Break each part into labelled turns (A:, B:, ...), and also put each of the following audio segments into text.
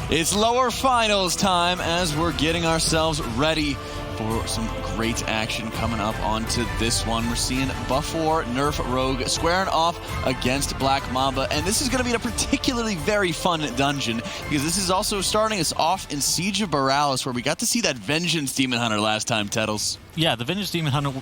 A: It's lower finals time as we're getting ourselves ready for some great action coming up onto this one. We're seeing Buff War Nerf Rogue squaring off against Black Mamba, and this is going to be a particularly very fun dungeon because this is also starting us off in Siege of Boralus, where we got to see that Vengeance Demon Hunter last time, Tettles.
B: Yeah, the Vengeance Demon Hunter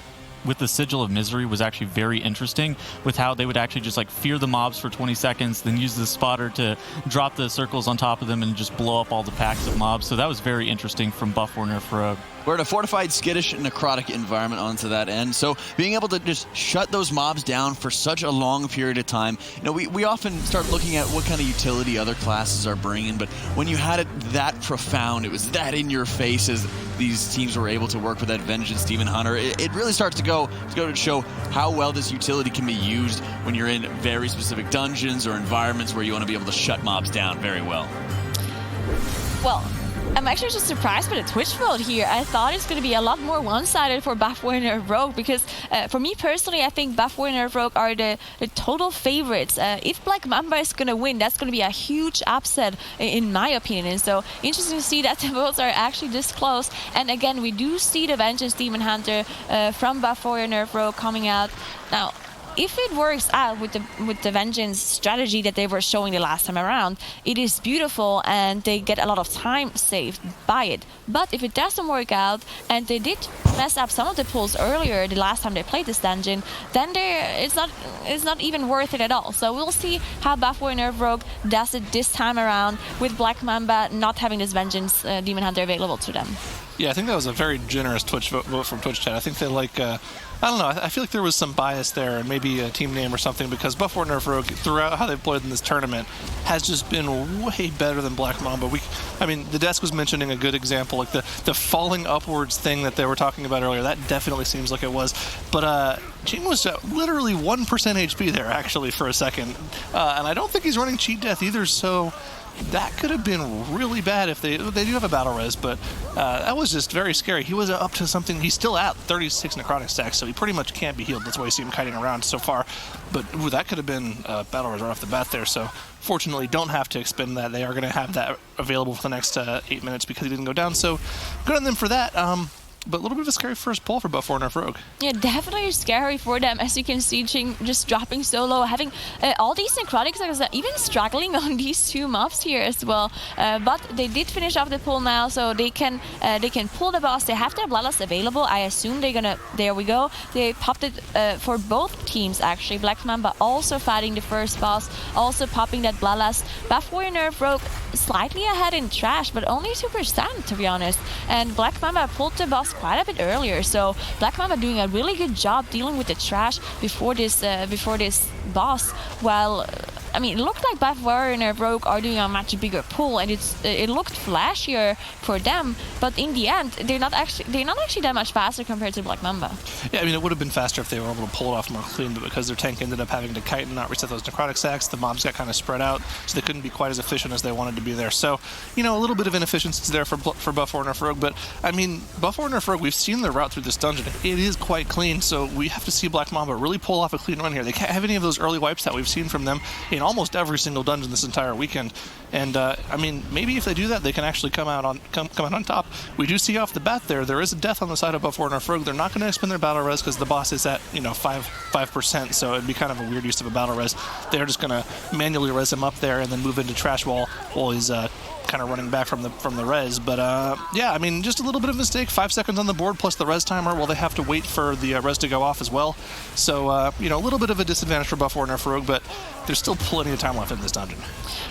B: with the Sigil of Misery was actually very interesting with how they would actually just like fear the mobs for 20 seconds, then use the spotter to drop the circles on top of them and just blow up all the packs of mobs. So that was very interesting from Buff War Nerf Rogue.
A: We're in a fortified, skittish, necrotic environment onto that end. So being able to just shut those mobs down for such a long period of time, you know, we often start looking at what kind of utility other classes are bringing, but when you had it that profound, it was that in your face as these teams were able to work with that Vengeance Demon Hunter, it really starts to go to show how well this utility can be used when you're in very specific dungeons or environments where you want to be able to shut mobs down very well.
C: Well, I'm actually just surprised by the Twitch vote here. I thought it's going to be a lot more one-sided for Buff War Nerf Rogue because for me personally, I think Buff War Nerf Rogue are the total favorites. If Black Mamba is going to win, that's going to be a huge upset in my opinion. And so interesting to see that the votes are actually this close. And again, we do see the Vengeance Demon Hunter from Buff War Nerf Rogue coming out. Now, if it works out with the Vengeance strategy that they were showing the last time around, it is beautiful and they get a lot of time saved by it. But if it doesn't work out, and they did mess up some of the pulls earlier the last time they played this dungeon, then it's not even worth it at all. So we'll see how Buff War Nerf Rogue does it this time around with Black Mamba not having this Vengeance Demon Hunter available to them.
D: Yeah, I think that was a very generous Twitch vote from Twitch chat. I think they like, I don't know, I feel like there was some bias there and maybe a team name or something because Buff War Nerf Rogue, throughout how they've played in this tournament, has just been way better than Black Mamba. I mean, the desk was mentioning a good example, like the falling upwards thing that they were talking about earlier. That definitely seems like it was. But Jing was literally 1% HP there, actually, for a second. And I don't think he's running Cheat Death either, so that could have been really bad if they do have a battle res, but that was just very scary. He was up to something. He's still at 36 necrotic stacks, so he pretty much can't be healed. That's why you see him kiting around so far. But ooh, that could have been a battle res right off the bat there. So fortunately, don't have to expend that. They are going to have that available for the next 8 minutes because he didn't go down. So good on them for that. But a little bit of a scary first pull for Buff War Nerf Rogue.
C: Yeah, definitely scary for them. As you can see, Jing just dropping so low, having all these necrotics, even struggling on these two mobs here as well. But they did finish off the pull now, so they can pull the boss. They have their Bloodlust available. I assume they're gonna. There we go. They popped it for both teams actually. Black Mamba also fighting the first boss, also popping that Bloodlust. Buff War Nerf Rogue slightly ahead in trash, but only 2% to be honest. And Black Mamba pulled the boss quite a bit earlier, so Black Mamba doing a really good job dealing with the trash before this boss. While I mean, it looked like Buff War Nerf Rogue are doing a much bigger pull, and it looked flashier for them. But in the end, they're not actually that much faster compared to Black Mamba.
D: Yeah, I mean, it would have been faster if they were able to pull it off more clean, but because their tank ended up having to kite and not reset those necrotic stacks, the mobs got kind of spread out, so they couldn't be quite as efficient as they wanted to be there. So, you know, a little bit of inefficiency there for Buff War Nerf Rogue. But I mean, Buff War Nerf Rogue, we've seen their route through this dungeon. It is quite clean, so we have to see Black Mamba really pull off a clean run here. They can't have any of those early wipes that we've seen from them in almost every single dungeon this entire weekend. And I mean, maybe if they do that, they can actually come out on top. We do see off the bat there is a death on the side of Buff War Nerf Rogue. They're not going to expend their battle res because the boss is at 5%, so it'd be kind of a weird use of a battle res. They're just going to manually res him up there and then move into trash wall while he's kind of running back from the res. But yeah, I mean, just a little bit of a mistake. 5 seconds on the board plus the res timer while they have to wait for the res to go off as well. So a little bit of a disadvantage for Buff War Nerf Rogue, but there's still plenty of time left in this dungeon.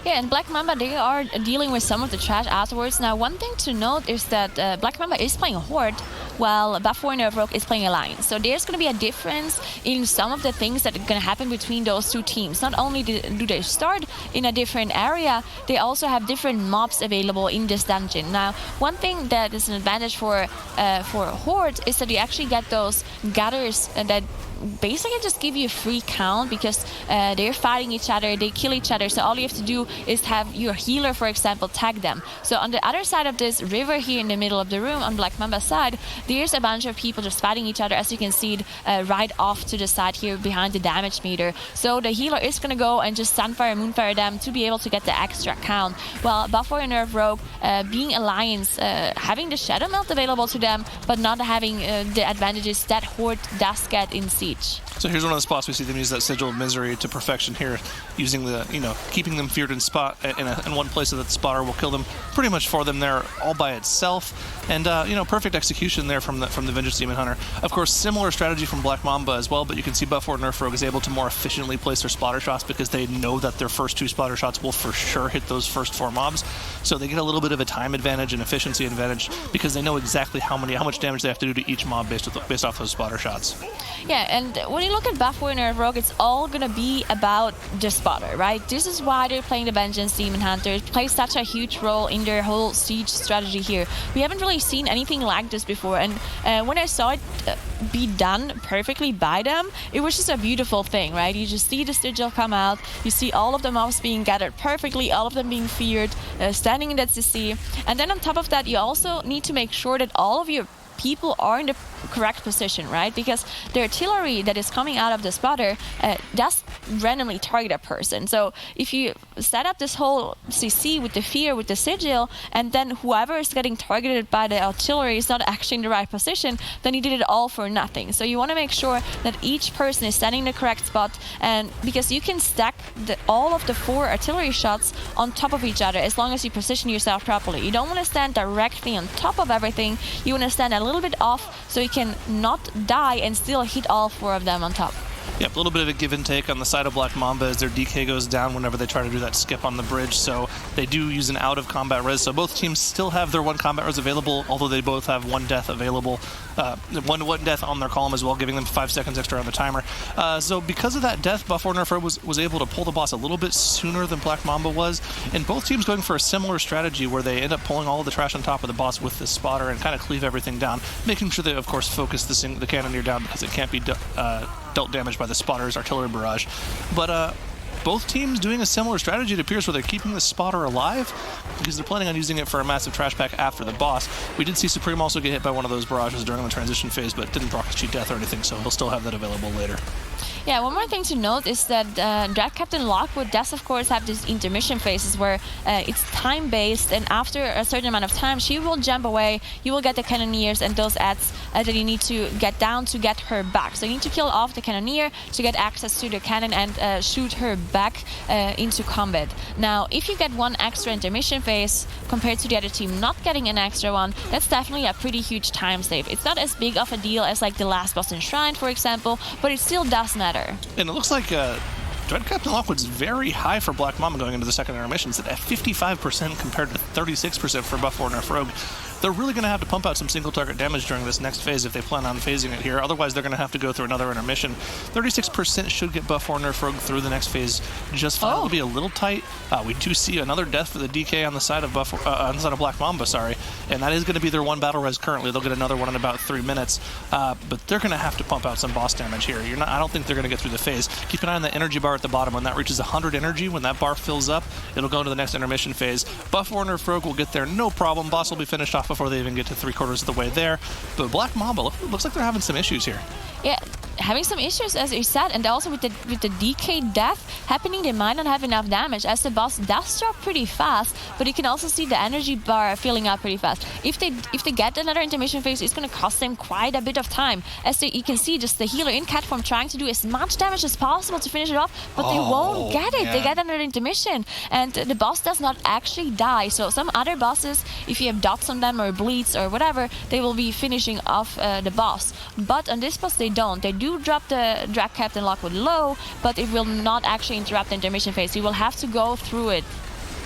C: Yeah, and Black Mamba, they are dealing with some of the trash afterwards. Now, one thing to note is that Black Mamba is playing a Horde, while Buff War Nerf Rogue is playing Alliance. So there's going to be a difference in some of the things that are going to happen between those two teams. Not only do they start in a different area, they also have different mobs available in this dungeon. Now, one thing that is an advantage for Horde is that you actually get those gutters that basically just give you a free count because they're fighting each other, they kill each other. So all you have to do is have your healer, for example, tag them. So on the other side of this river here in the middle of the room, on Black Mamba's side, there's a bunch of people just fighting each other, as you can see it right off to the side here behind the damage meter. So the healer is going to go and just Sunfire, Moonfire them to be able to get the extra count. Well, Buff Warrior Nerf Rogue, being Alliance, having the Shadow Melt available to them, but not having the advantages that Horde does get in Siege.
D: So here's one of the spots we see them use that Sigil of Misery to perfection here, using the, keeping them feared in spot in one place so that the spotter will kill them pretty much for them there all by itself. And, perfect execution there from the Vengeance Demon Hunter. Of course, similar strategy from Black Mamba as well, but you can see Buff Warrior Nerf Rogue is able to more efficiently place their spotter shots because they know that their first 2 spotter shots will for sure hit those first 4 mobs. So they get a little bit of a time advantage and efficiency advantage because they know exactly how much damage they have to do to each mob based off those spotter shots.
C: Yeah, and when you look at Buff Warrior Nerf Rogue, it's all gonna be about the spotter, right? This is why they're playing the Vengeance Demon Hunter. It plays such a huge role in their whole siege strategy here. We haven't really seen anything like this before, and when I saw it be done perfectly by them, it was just a beautiful thing, right? You just see the sigil come out, you see all of the mobs being gathered perfectly, all of them being feared, standing in that CC, and then on top of that, you also need to make sure that all of your people are in the correct position, right? Because the artillery that is coming out of the spotter does randomly target a person. So if you set up this whole CC with the fear, with the sigil, and then whoever is getting targeted by the artillery is not actually in the right position, then you did it all for nothing. So you want to make sure that each person is standing in the correct spot, and because you can stack all of the 4 artillery shots on top of each other as long as you position yourself properly. You don't want to stand directly on top of everything. You want to stand a little bit off so you can not die and still hit all 4 of them on top.
D: Yep, a little bit of a give and take on the side of Black Mamba as their DK goes down whenever they try to do that skip on the bridge, so they do use an out-of-combat res, so both teams still have their 1 combat res available, although they both have 1 death available, one death on their column as well, giving them 5 seconds extra on the timer. So because of that death, Buff Warrior Nerf Rogue was able to pull the boss a little bit sooner than Black Mamba was, and both teams going for a similar strategy where they end up pulling all of the trash on top of the boss with the spotter and kind of cleave everything down, making sure they, of course, focus the Cannoneer down because it can't be dealt damage by the spotter's artillery barrage. But both teams doing a similar strategy, it appears, where they're keeping the spotter alive because they're planning on using it for a massive trash pack after the boss. We did see Supreme also get hit by one of those barrages during the transition phase, but didn't proc cheat death or anything, so he'll still have that available later.
C: Yeah, one more thing to note is that Drag Captain Lockwood does, of course, have these intermission phases where it's time-based, and after a certain amount of time, she will jump away, you will get the Cannoneers and those ads that you need to get down to get her back. So you need to kill off the Cannoneer to get access to the cannon and shoot her back into combat. Now, if you get 1 extra intermission phase compared to the other team not getting an extra one, that's definitely a pretty huge time save. It's not as big of a deal as like the last boss enshrined, for example, but it still does matter.
D: And it looks like Dread Captain Lockwood's very high for Black Mamba going into the second intermission. It's at 55% compared to 36% for Buff Warrior Nerf Rogue. They're really going to have to pump out some single target damage during this next phase if they plan on phasing it here. Otherwise, they're going to have to go through another intermission. 36% should get Buff Warrior Nerf Rogue through the next phase just fine. It'll be a little tight. We do see another death for the DK on the side of Black Mamba, sorry, and that is going to be their 1 battle res currently. They'll get another one in about 3 minutes, but they're going to have to pump out some boss damage here. I don't think they're going to get through the phase. Keep an eye on the energy bar at the bottom. When that reaches 100 energy, when that bar fills up, it'll go into the next intermission phase. Buff Warrior Nerf Rogue will get there, no problem. Boss will be finished off before they even get to 3/4 of the way there. But Black Mamba looks like they're having some issues here.
C: Yeah, having some issues, as you said, and also with the DK death happening, they might not have enough damage, as the boss does drop pretty fast, but you can also see the energy bar filling up pretty fast. If they get another intermission phase, it's going to cost them quite a bit of time, as you can see just the healer in cat form trying to do as much damage as possible to finish it off, but they won't get it. Yeah. They get another intermission, and the boss does not actually die. So some other bosses, if you have dots on them or bleeds or whatever, they will be finishing off the boss. But on this boss, they don't. They do drop the Drag Captain Lockwood low, but it will not actually interrupt the intermission phase. You will have to go through it.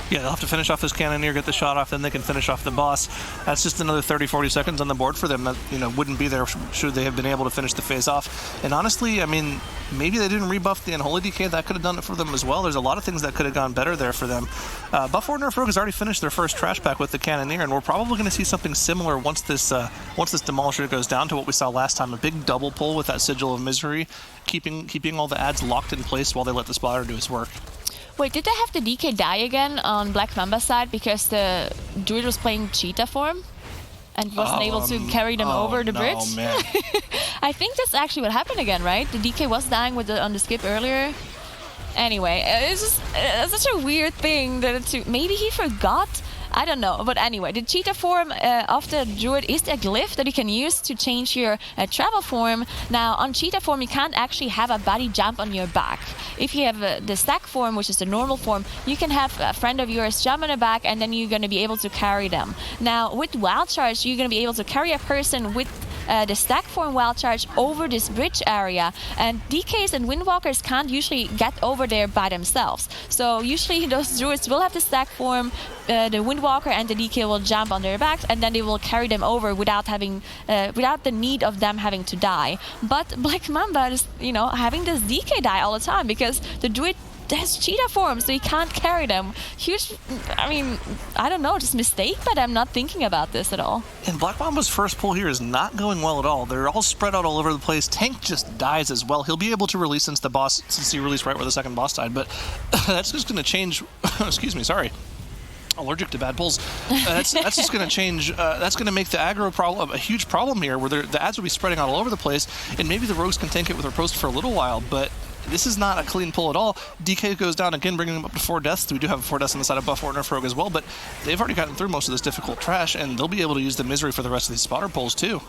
D: Yeah, they'll have to finish off this Cannoneer, get the shot off, then they can finish off the boss. That's just another 30-40 seconds on the board for them that, you know, wouldn't be there should they have been able to finish the phase off. And honestly, I mean, maybe they didn't rebuff the Unholy DK. That could have done it for them as well. There's a lot of things that could have gone better there for them. Buff War Nerf Rogue has already finished their first trash pack with the Cannoneer, and we're probably going to see something similar once this Demolisher goes down to what we saw last time. A big double pull with that Sigil of Misery, keeping all the ads locked in place while they let the spotter do his work.
C: Wait, did they have the DK die again on Black Mamba side because the Druid was playing cheetah form and wasn't able to carry them over the bridge?
D: Oh, man.
C: I think that's actually what happened again, right? The DK was dying with on the skip earlier. Anyway, it's just such a weird thing that maybe he forgot. I don't know, but anyway, the cheetah form of the Druid is a glyph that you can use to change your travel form. Now, on cheetah form, you can't actually have a body jump on your back. If you have the stack form, which is the normal form, you can have a friend of yours jump on the back, and then you're going to be able to carry them. Now, with Wild Charge, you're going to be able to carry a person with the stack form Wild Charge over this bridge area, and DKs and Windwalkers can't usually get over there by themselves. So usually those Druids will have the stack form, the Windwalker and the DK will jump on their backs, and then they will carry them over without the need of them having to die. But Black Mamba is, you know, having this DK die all the time because the Druid has cheetah form, so he can't carry them. Huge, I mean, I don't know, just mistake that I'm not thinking about this at all.
D: And Black Mamba's first pull here is not going well at all. They're all spread out all over the place. Tank just dies as well. He'll be able to release since he released right where the second boss died, but that's just going to change. Excuse me, sorry. Allergic to bad pulls. That's just going to change. That's going to make the aggro problem a huge problem here, where the ads will be spreading out all over the place, and maybe the rogues can tank it with riposte for a little while, but this is not a clean pull at all. DK goes down again, bringing them up to 4 deaths. We do have 4 deaths on the side of Buff War Nerf Rogue as well, but they've already gotten through most of this difficult trash, and they'll be able to use the Misery for the rest of these spotter pulls too.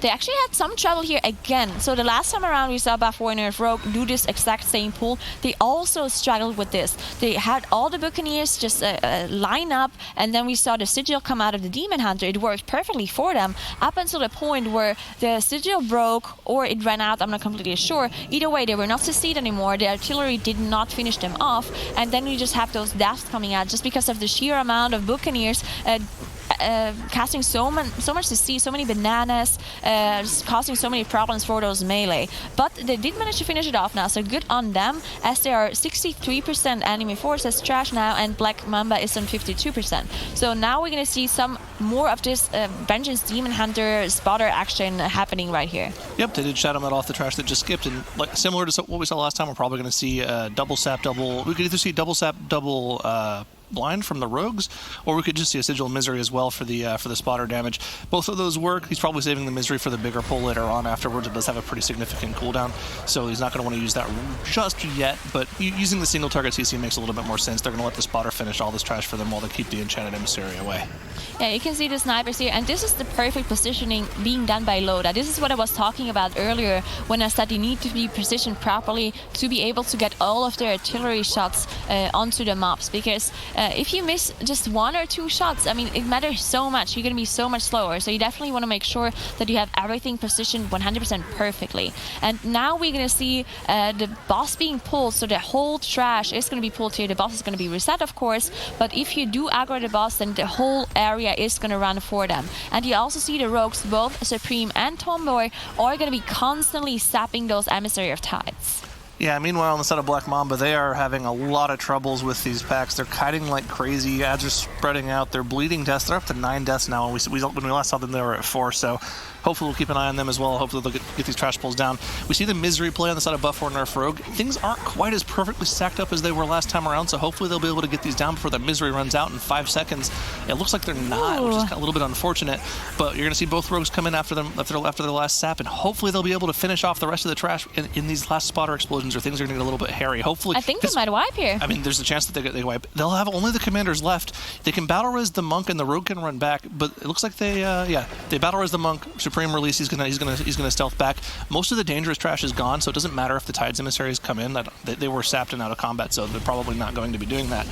C: They actually had some trouble here again. So the last time around we saw Buff War Nerf Rogue do this exact same pull. They also struggled with this. They had all the Buccaneers just line up, and then we saw the Sigil come out of the Demon Hunter. It worked perfectly for them up until the point where the Sigil broke or it ran out. I'm not completely sure. Either way, they were not succeed anymore. The artillery did not finish them off, and then we just have those deaths coming out just because of the sheer amount of Buccaneers casting so much CC, so many bananas, just causing so many problems for those melee. But they did manage to finish it off now, so good on them, as they are 63% enemy forces trash now, and Black Mamba is on 52%. So now we're going to see some more of this Vengeance Demon Hunter spotter action happening right here.
D: Yep, they did shadow metal off the trash that just skipped, and like similar to what we saw last time, we're probably going to see double sap, double. We could either see double sap, double blind from the rogues, or we could just see a Sigil of Misery as well for the spotter damage. Both of those work. He's probably saving the Misery for the bigger pull later on afterwards. It does have a pretty significant cooldown, so he's not going to want to use that just yet, but using the single target CC makes a little bit more sense. They're going to let the spotter finish all this trash for them while they keep the Enchanted Emissary away.
C: Yeah, you can see the snipers here, and this is the perfect positioning being done by Loda. This is what I was talking about earlier when I said you need to be positioned properly to be able to get all of their artillery shots onto the mobs, because if you miss just 1 or 2 shots, I mean, it matters so much. You're going to be so much slower, so you definitely want to make sure that you have everything positioned 100% perfectly. And now we're going to see the boss being pulled, so the whole trash is going to be pulled here. The boss is going to be reset, of course, but if you do aggro the boss, then the whole area is going to run for them. And you also see the rogues, both Supreme and Tomboy, are going to be constantly sapping those Emissary of Tides.
D: Yeah, meanwhile, on the side of Black Mamba, they are having a lot of troubles with these packs. They're kiting like crazy. Ads are spreading out. They're bleeding deaths. They're up to 9 deaths now. And when we last saw them, they were at 4. So hopefully we'll keep an eye on them as well. Hopefully they'll get these trash pulls down. We see the Misery play on the side of Buff War Nerf Rogue. Things aren't quite as perfectly stacked up as they were last time around, so hopefully they'll be able to get these down before that Misery runs out in 5 seconds. It looks like they're not, which is a little bit unfortunate, but you're going to see both rogues come in after their last sap, and hopefully they'll be able to finish off the rest of the trash in these last spotter explosions, or things are going to get a little bit hairy. Hopefully,
C: I think they might wipe here.
D: I mean, there's a chance that they wipe. They'll have only the commanders left. They can battle res the monk, and the rogue can run back, but it looks like they battle res the monk. Supreme release. He's gonna stealth back. Most of the dangerous trash is gone, so it doesn't matter if the Tides emissaries come in. That they were sapped and out of combat, so they're probably not going to be doing that.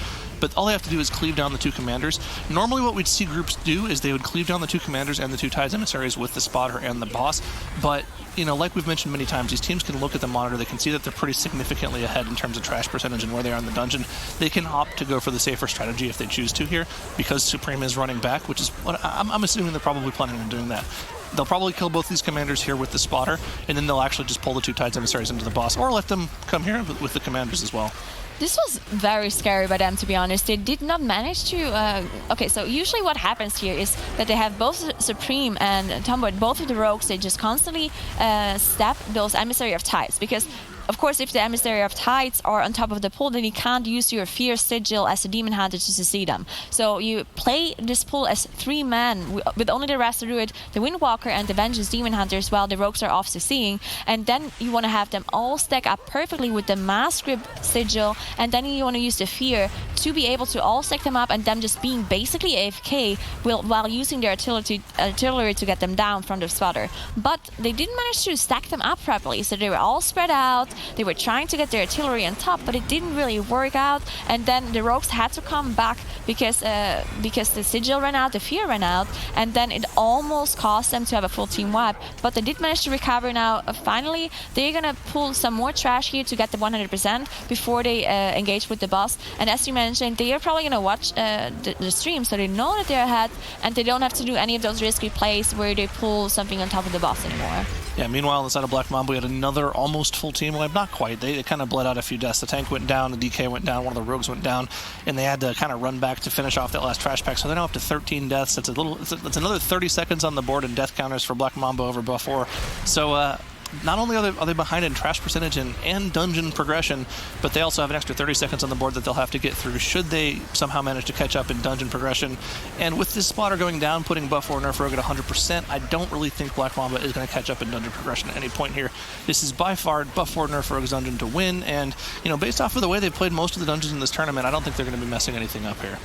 D: but all they have to do is cleave down the 2 commanders. Normally what we'd see groups do is they would cleave down the 2 commanders and the 2 Tides emissaries with the spotter and the boss, but like we've mentioned many times, these teams can look at the monitor, they can see that they're pretty significantly ahead in terms of trash percentage and where they are in the dungeon. They can opt to go for the safer strategy if they choose to here, because Supreme is running back, which is what I'm assuming they're probably planning on doing that. They'll probably kill both these commanders here with the spotter, and then they'll actually just pull the 2 Tides emissaries into the boss, or let them come here with the commanders as well.
C: This was very scary by them, to be honest. They did not manage to... okay, so usually what happens here is that they have both Supreme and Tomboy, both of the rogues, they just constantly stab those Emissary of Tides, because of course, if the Emissary of Tides are on top of the pool, then you can't use your Fear Sigil as a Demon Hunter to see them. So you play this pool as 3 men, with only the rest to do it, the Windwalker and the Vengeance Demon Hunters, while the rogues are off CCing. And then you want to have them all stack up perfectly with the Mass Grip Sigil, and then you want to use the Fear to be able to all stack them up, and them just being basically AFK while using their artillery to get them down from the spotter. But they didn't manage to stack them up properly, so they were all spread out. They were trying to get their artillery on top, but it didn't really work out. And then the rogues had to come back because the Sigil ran out, the Fear ran out, and then it almost caused them to have a full team wipe. But they did manage to recover now. Finally, they're gonna pull some more trash here to get the 100% before they engage with the boss. And as you mentioned, they are probably gonna watch the stream, so they know that they're ahead, and they don't have to do any of those risky plays where they pull something on top of the boss anymore.
D: Yeah, meanwhile, on the side of Black Mamba, we had another almost full team wipe. Not quite. They kind of bled out a few deaths. The tank went down, the DK went down, one of the rogues went down, and they had to kind of run back to finish off that last trash pack. So they're now up to 13 deaths. It's another 30 seconds on the board in death counters for Black Mamba over Buff4. So not only are they behind in trash percentage and dungeon progression, but they also have an extra 30 seconds on the board that they'll have to get through should they somehow manage to catch up in dungeon progression. And with this spotter going down, putting Buff4 Nerf Rogue at 100%, I don't really think Black Mamba is going to catch up in dungeon progression at any point here. This is by far Buff4 Nerf Rogue's dungeon to win, and based off of the way they've played most of the dungeons in this tournament, I don't think they're going to be messing anything up here.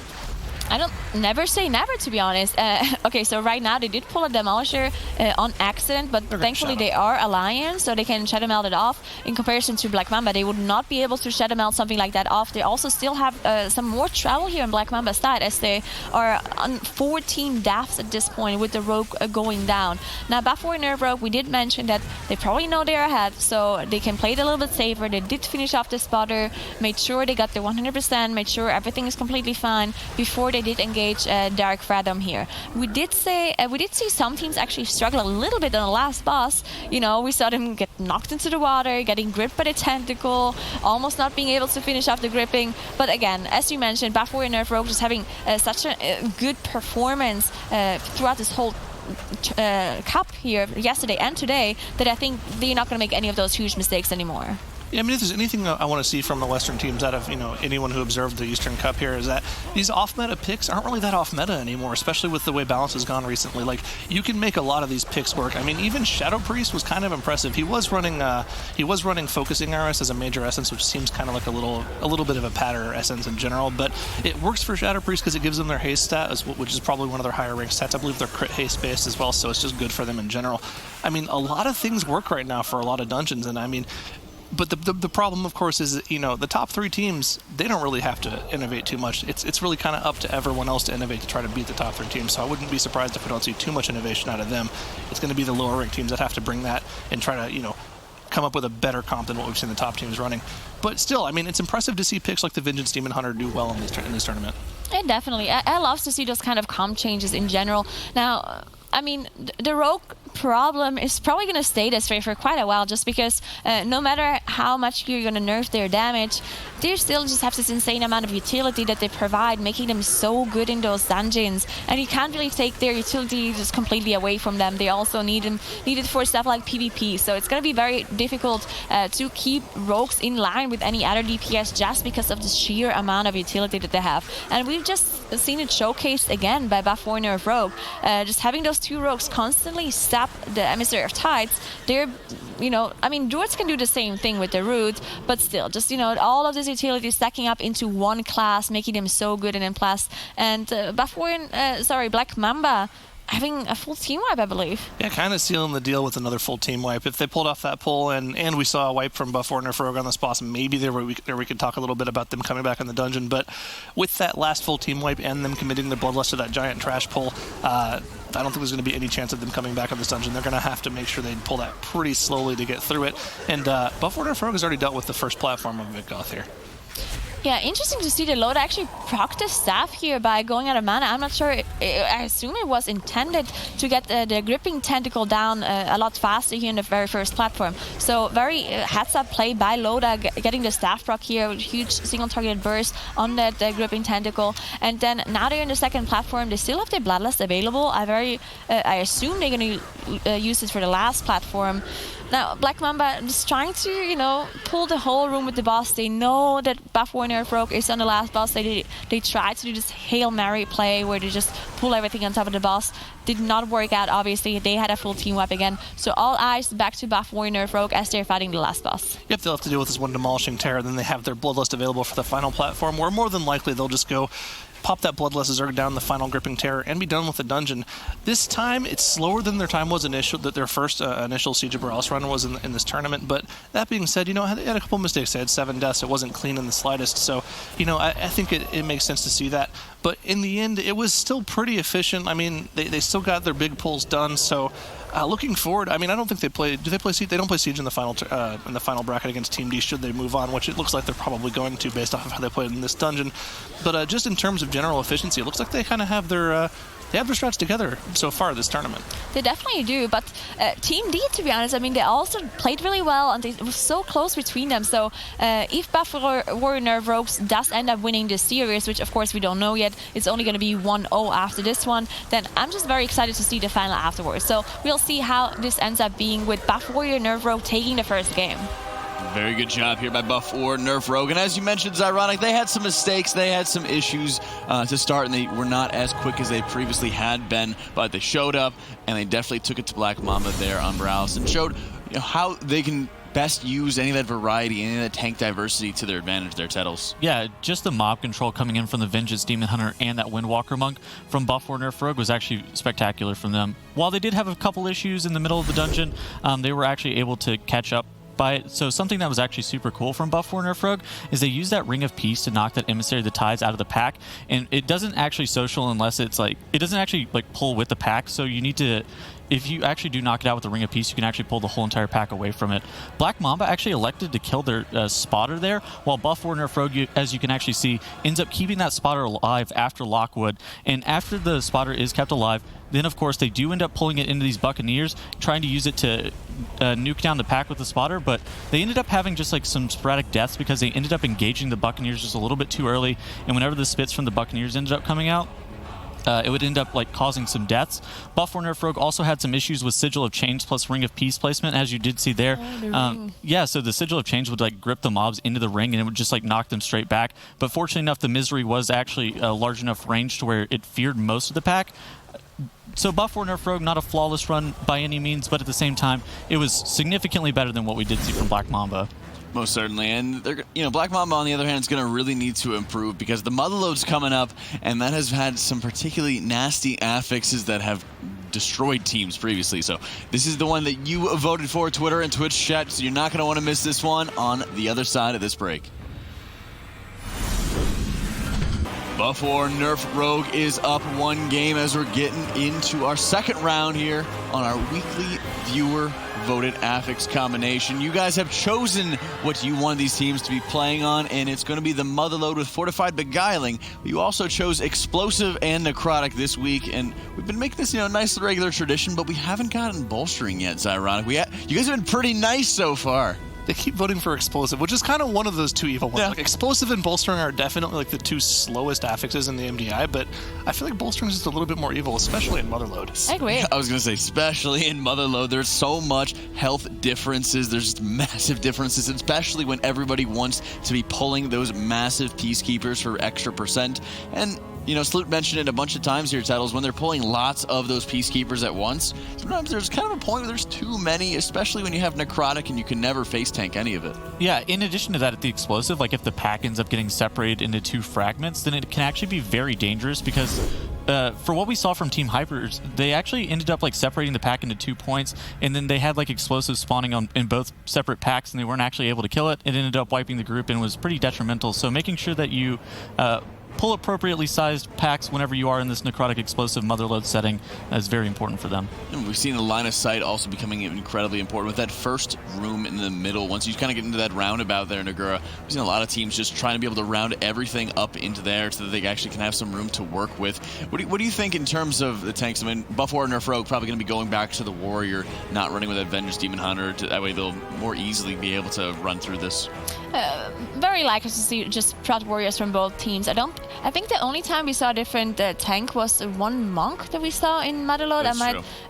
C: I don't never say never, to be honest. Okay, so right now they did pull a Demolisher on accident, but thankfully they are Alliance, so they can Shadow Melt it off. In comparison to Black Mamba, they would not be able to Shadow Melt something like that off. They also still have some more travel here in Black Mamba's side, as they are on 14 deaths at this point with the Rogue going down. Now, Buff4 Nerf Rogue, we did mention that they probably know they're ahead, so they can play it a little bit safer. They did finish off the spotter, made sure they got the 100%, made sure everything is completely fine before they did engage Dark Fathom here. We did see some teams actually struggle a little bit on the last boss. We saw them get knocked into the water, getting gripped by the tentacle, almost not being able to finish off the gripping. But again, as you mentioned, Buff4 Nerf Rogue just having such a good performance throughout this whole cup here yesterday and today, that I think they're not going to make any of those huge mistakes anymore.
D: Yeah, I mean, if there's anything I want to see from the Western teams out of, anyone who observed the Eastern Cup here, is that these off-meta picks aren't really that off-meta anymore, especially with the way balance has gone recently. Like, you can make a lot of these picks work. I mean, even Shadow Priest was kind of impressive. He was running Focusing Arrows as a major essence, which seems kind of like a little bit of a patter essence in general, but it works for Shadow Priest because it gives them their haste stat, which is probably one of their higher ranked stats. I believe they're crit haste based as well, so it's just good for them in general. I mean, a lot of things work right now for a lot of dungeons, and I mean, but the problem, of course, is the top 3 teams, they don't really have to innovate too much. It's really kind of up to everyone else to innovate to try to beat the top 3 teams. So I wouldn't be surprised if we don't see too much innovation out of them. It's going to be the lower ranked teams that have to bring that and try to come up with a better comp than what we've seen the top teams running. But still, I mean, it's impressive to see picks like the Vengeance Demon Hunter do well in this tournament. Yeah,
C: definitely. I love to see those kind of comp changes in general. Now, I mean, the Rogue problem is probably going to stay this way for quite a while, just because no matter how much you're going to nerf their damage, they still just have this insane amount of utility that they provide, making them so good in those dungeons. And you can't really take their utility just completely away from them. They also need it for stuff like PvP. So it's going to be very difficult to keep rogues in line with any other DPS just because of the sheer amount of utility that they have. And we've just seen it showcased again by Buff4 Nerf Rogue. Just having those 2 rogues constantly stab the Emissary of Tides, they're, I mean, Druids can do the same thing with the Root, but still, just, all of this utility stacking up into one class, making them so good and in plus. And Black Mamba, having a full team wipe, I believe.
D: Yeah, kind of sealing the deal with another full team wipe. If they pulled off that pull and we saw a wipe from Buff or Nerf Rogue on this boss, maybe we could talk a little bit about them coming back in the dungeon. But with that last full team wipe and them committing their Bloodlust to that giant trash pull, I don't think there's going to be any chance of them coming back in this dungeon. They're going to have to make sure they pull that pretty slowly to get through it. And Buff or Nerf Rogue has already dealt with the first platform of Vidgoth here.
C: Yeah, interesting to see the load actually proc the staff here by going out of mana. I'm not sure. I assume it was intended to get the gripping tentacle down a lot faster here in the very first platform. So very heads-up play by Loda, getting the staff proc here with huge single-targeted burst on that gripping tentacle. And then now they're in the second platform. They still have their Bloodlust available. I assume they're going to use it for the last platform. Now, Black Mamba is trying to, pull the whole room with the boss. They know that Buff or Nerf Rogue is on the last boss. They tried to do this Hail Mary play where they just pull everything on top of the boss. Did not work out, obviously. They had a full team wipe again. So all eyes back to Buff or Nerf Rogue as they're fighting the last boss.
D: Yep, they'll have to deal with this one Demolishing Terror. Then they have their Bloodlust available for the final platform, where more than likely they'll just go pop that Bloodlust Zerg down the final Gripping Terror and be done with the dungeon. This time, it's slower than their time was that their first initial Siege of Boralus run was in this tournament. But that being said, they had a couple mistakes. They had 7 deaths. It wasn't clean in the slightest. So, I think it makes sense to see that. But in the end, it was still pretty efficient. I mean, they still got their big pulls done. So, looking forward, I mean, I don't think they play. Do they play Siege? They don't play Siege in the final bracket against Team D. Should they move on, which it looks like they're probably going to, based off of how they played in this dungeon. But just in terms of general efficiency, it looks like they kind of have their strats together so far this tournament.
C: They definitely do, but Team D, to be honest, I mean, they also played really well, and it was so close between them. So if Buff Warrior Nerve Rogues does end up winning this series, which of course we don't know yet, it's only going to be 1-0 after this one, then I'm just very excited to see the final afterwards. So we'll see how this ends up being with Buff Warrior Nerve Rogue taking the first game.
A: Very good job here by Buff or Nerf Rogue. And as you mentioned, it's ironic, they had some mistakes, they had some issues to start, and they were not as quick as they previously had been, but they showed up, and they definitely took it to Black Mamba there on Boralus and showed how they can best use any of that variety, any of that tank diversity to their advantage there, Tettles.
B: Yeah, just the mob control coming in from the Vengeance Demon Hunter and that Windwalker Monk from Buff or Nerf Rogue was actually spectacular from them. While they did have a couple issues in the middle of the dungeon, they were actually able to catch up by it. So something that was actually super cool from Buff or Nerf Rogue is they use that Ring of Peace to knock that Emissary of the Tides out of the pack, and it doesn't actually social unless it's it doesn't actually pull with the pack, so you need to, if you actually do knock it out with the Ring of Peace, you can actually pull the whole entire pack away from it. Black Mamba actually elected to kill their spotter there, while Buff or Nerf Rogue, as you can actually see, ends up keeping that spotter alive after Lockwood. And after the spotter is kept alive, then of course they do end up pulling it into these Buccaneers, trying to use it to nuke down the pack with the spotter, but they ended up having just some sporadic deaths because they ended up engaging the Buccaneers just a little bit too early, and whenever the spits from the Buccaneers ended up coming out, it would end up causing some deaths. Buff or Nerf Rogue also had some issues with Sigil of Change plus Ring of Peace placement, as you did see there. Yeah, so the Sigil of Change would grip the mobs into the ring, and it would just knock them straight back. But fortunately enough, the Misery was actually a large enough range to where it feared most of the pack. So Buff or Nerf Rogue, not a flawless run by any means, but at the same time, it was significantly better than what we did see from Black Mamba.
A: Most certainly, and Black Mamba on the other hand is going to really need to improve because the Motherlode's coming up, and that has had some particularly nasty affixes that have destroyed teams previously. So this is the one that you voted for, Twitter and Twitch chat, so you're not going to want to miss this one on the other side of this break. Buff or Nerf Rogue is up 1 game as we're getting into our second round here on our weekly viewer voted affix combination. You guys have chosen what you want these teams to be playing on, and it's going to be the Motherlode with Fortified Beguiling. You also chose Explosive and Necrotic this week, and we've been making this nice regular tradition, but we haven't gotten Bolstering yet, Zyronic. You guys have been pretty nice so far.
D: They keep voting for Explosive, which is kind of one of those two evil ones.
A: Yeah.
D: Explosive and Bolstering are definitely the two slowest affixes in the MDI, but I feel like Bolstering is just a little bit more evil, especially in Motherlode.
C: I agree.
A: I was going to say, especially in Motherlode, there's so much health differences. There's just massive differences, especially when everybody wants to be pulling those massive Peacekeepers for extra percent. And Sloot mentioned it a bunch of times here, Titles, when they're pulling lots of those Peacekeepers at once, sometimes there's kind of a point where there's too many, especially when you have Necrotic and you can never face tank any of it.
B: Yeah, in addition to that, at the Explosive, if the pack ends up getting separated into 2 fragments, then it can actually be very dangerous because for what we saw from Team Hypers, they actually ended up like separating the pack into 2 points, and then they had like explosives spawning in both separate packs, and they weren't actually able to kill it. It ended up wiping the group and was pretty detrimental. So making sure that you pull appropriately sized packs whenever you are in this necrotic explosive Motherlode setting is very important for them.
A: And we've seen the line of sight also becoming incredibly important with that first room in the middle. Once you kind of get into that roundabout there, Nagura, we've seen a lot of teams just trying to be able to round everything up into there so that they actually can have some room to work with. What do you think in terms of the tanks? I mean, Buff Warrior Nerf Rogue probably going to be going back to the Warrior, not running with that Vengeance Demon Hunter. That way they'll more easily be able to run through this.
C: Very likely to see just Proud Warriors from both teams. I think the only time we saw a different tank was one monk that we saw in Motherlode.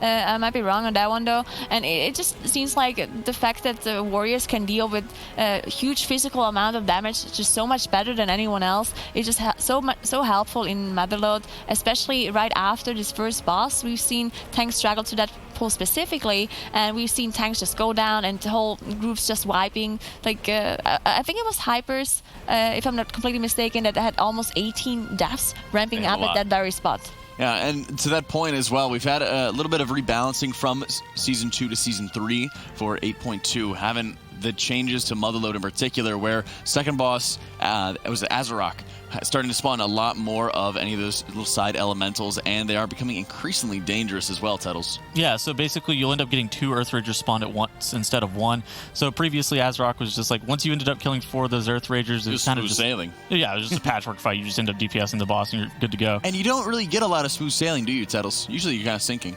C: I might be wrong on that one though. And it just seems like the fact that the Warriors can deal with a huge physical amount of damage just so much better than anyone else. It's just so helpful in Motherlode, especially right after this first boss. We've seen tanks struggle to that pull specifically, and we've seen tanks just go down and the whole group's just wiping. Like I think it was Hypers, if I'm not completely mistaken, that had almost 18 deaths ramping up at that very spot.
A: Yeah, and to that point as well, we've had a little bit of rebalancing from Season 2 to Season 3 for 8.2, having the changes to Motherlode in particular, where second boss, it was Azarok, starting to spawn a lot more of any of those little side elementals, and they are becoming increasingly dangerous as well, Tettles.
B: Yeah, so basically you'll end up getting 2 Earth Ragers spawned at once instead of 1. So previously Azarok was just like, once you ended up killing 4 of those Earth Ragers, it was kind of just sailing. Yeah, it was just a patchwork fight. You just end up DPSing the boss and you're good to go.
A: And you don't really get a lot of smooth sailing, do you, Tettles? Usually you're kind of sinking.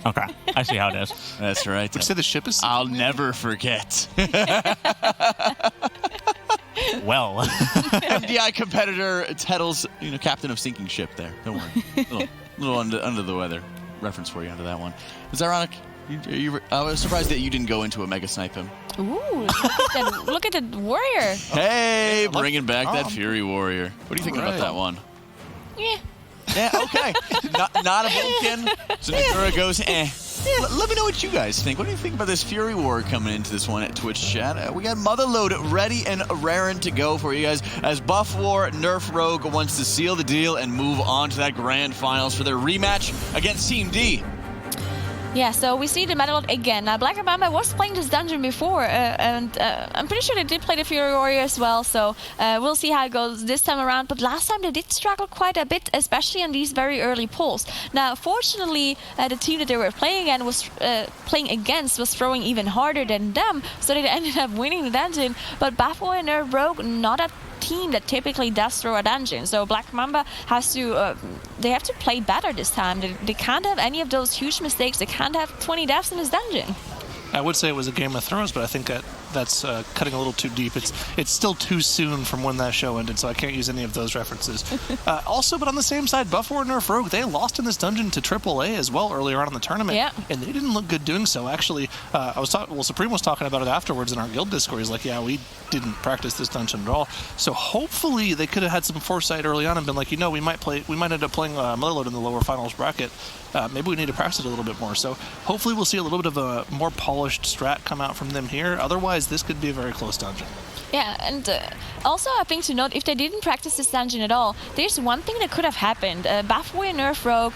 B: Okay, I see how it is.
A: That's right.
D: Would you say the ship is sinking?
A: I'll never forget.
B: Well.
A: MDI competitor Tettles, captain of sinking ship there. Don't worry. little under the weather reference for you under that one. It's ironic. I was surprised that you didn't go into a mega snipe him.
C: Ooh, look at the warrior.
A: Hey, bringing back that Fury Warrior. What do you think about that one?
C: Yeah.
A: Yeah, okay. not a Vulcan. So Nagura goes, eh. Let me know what you guys think. What do you think about this Fury War coming into this one at Twitch chat? We got Motherlode ready and raring to go for you guys as Buff War Nerf Rogue wants to seal the deal and move on to that grand finals for their rematch against Team D.
C: Yeah, so we see the Motherlode again. Now, Black Mamba was playing this dungeon before, and I'm pretty sure they did play the Fury Warrior as well, so we'll see how it goes this time around. But last time they did struggle quite a bit, especially on these very early pulls. Now, fortunately, the team that they were playing against was throwing even harder than them, so they ended up winning the dungeon. But Buff Warrior and Nerf Rogue, not a team that typically does throw a dungeon, so Black Mamba has to they have to play better this time. They can't have any of those huge mistakes. They can't have 20 deaths in this dungeon.
D: I would say it was a Game of Thrones, but I think that's cutting a little too deep. It's still too soon from when that show ended, so I can't use any of those references. Also, but on the same side, Buff Warrior Nerf Rogue, they lost in this dungeon to AAA as well earlier on in the tournament, and they didn't look good doing so. Actually, Supreme was talking about it afterwards in our guild Discord. He's like, yeah, we didn't practice this dungeon at all. So hopefully they could have had some foresight early on and been like, we might end up playing Motherlode in the lower finals bracket. Maybe we need to practice it a little bit more. So hopefully we'll see a little bit of a more polished strat come out from them here. Otherwise, this could be a very close dungeon.
C: Yeah, and also a thing to note, if they didn't practice this dungeon at all, there's one thing that could have happened. Buff Warrior Nerf Rogue,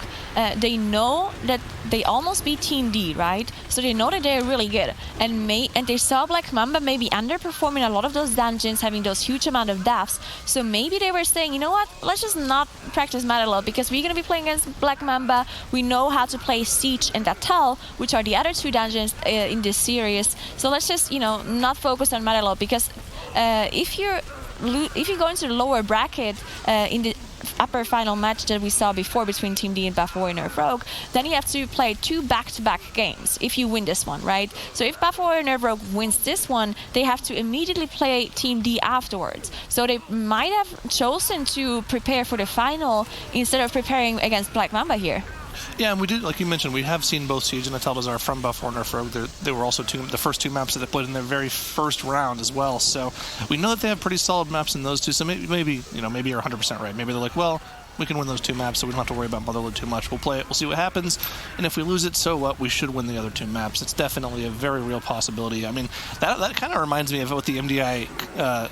C: they know that they almost beat Team D, right? So they know that they're really good. And they saw Black Mamba maybe underperforming a lot of those dungeons, having those huge amount of deaths. So maybe they were saying, you know what, let's just not practice Motherlode because we're going to be playing against Black Mamba. We know how to play Siege and Atal, which are the other 2 dungeons in this series. So let's just, not focus on Motherlode because if you go into the lower bracket in the upper final match that we saw before between Team D and Buff Warrior Nerf Rogue, then you have to play 2 back-to-back games if you win this one, right? So if Buff Warrior Nerf Rogue wins this one, they have to immediately play Team D afterwards. So they might have chosen to prepare for the final instead of preparing against Black Mamba here.
D: Yeah, and we did, like you mentioned, we have seen both Siege and Atal'Dazar from Buff Warrior Nerf Rogue. They were also the first 2 maps that they played in their very first round as well. So we know that they have pretty solid maps in those 2. So maybe you're 100% right. Maybe they're like, well, We can win those 2 maps, so we don't have to worry about Motherlode too much. We'll play it. We'll see what happens. And if we lose it, so what? We should win the other 2 maps. It's definitely a very real possibility. I mean, that kind of reminds me of what the MDI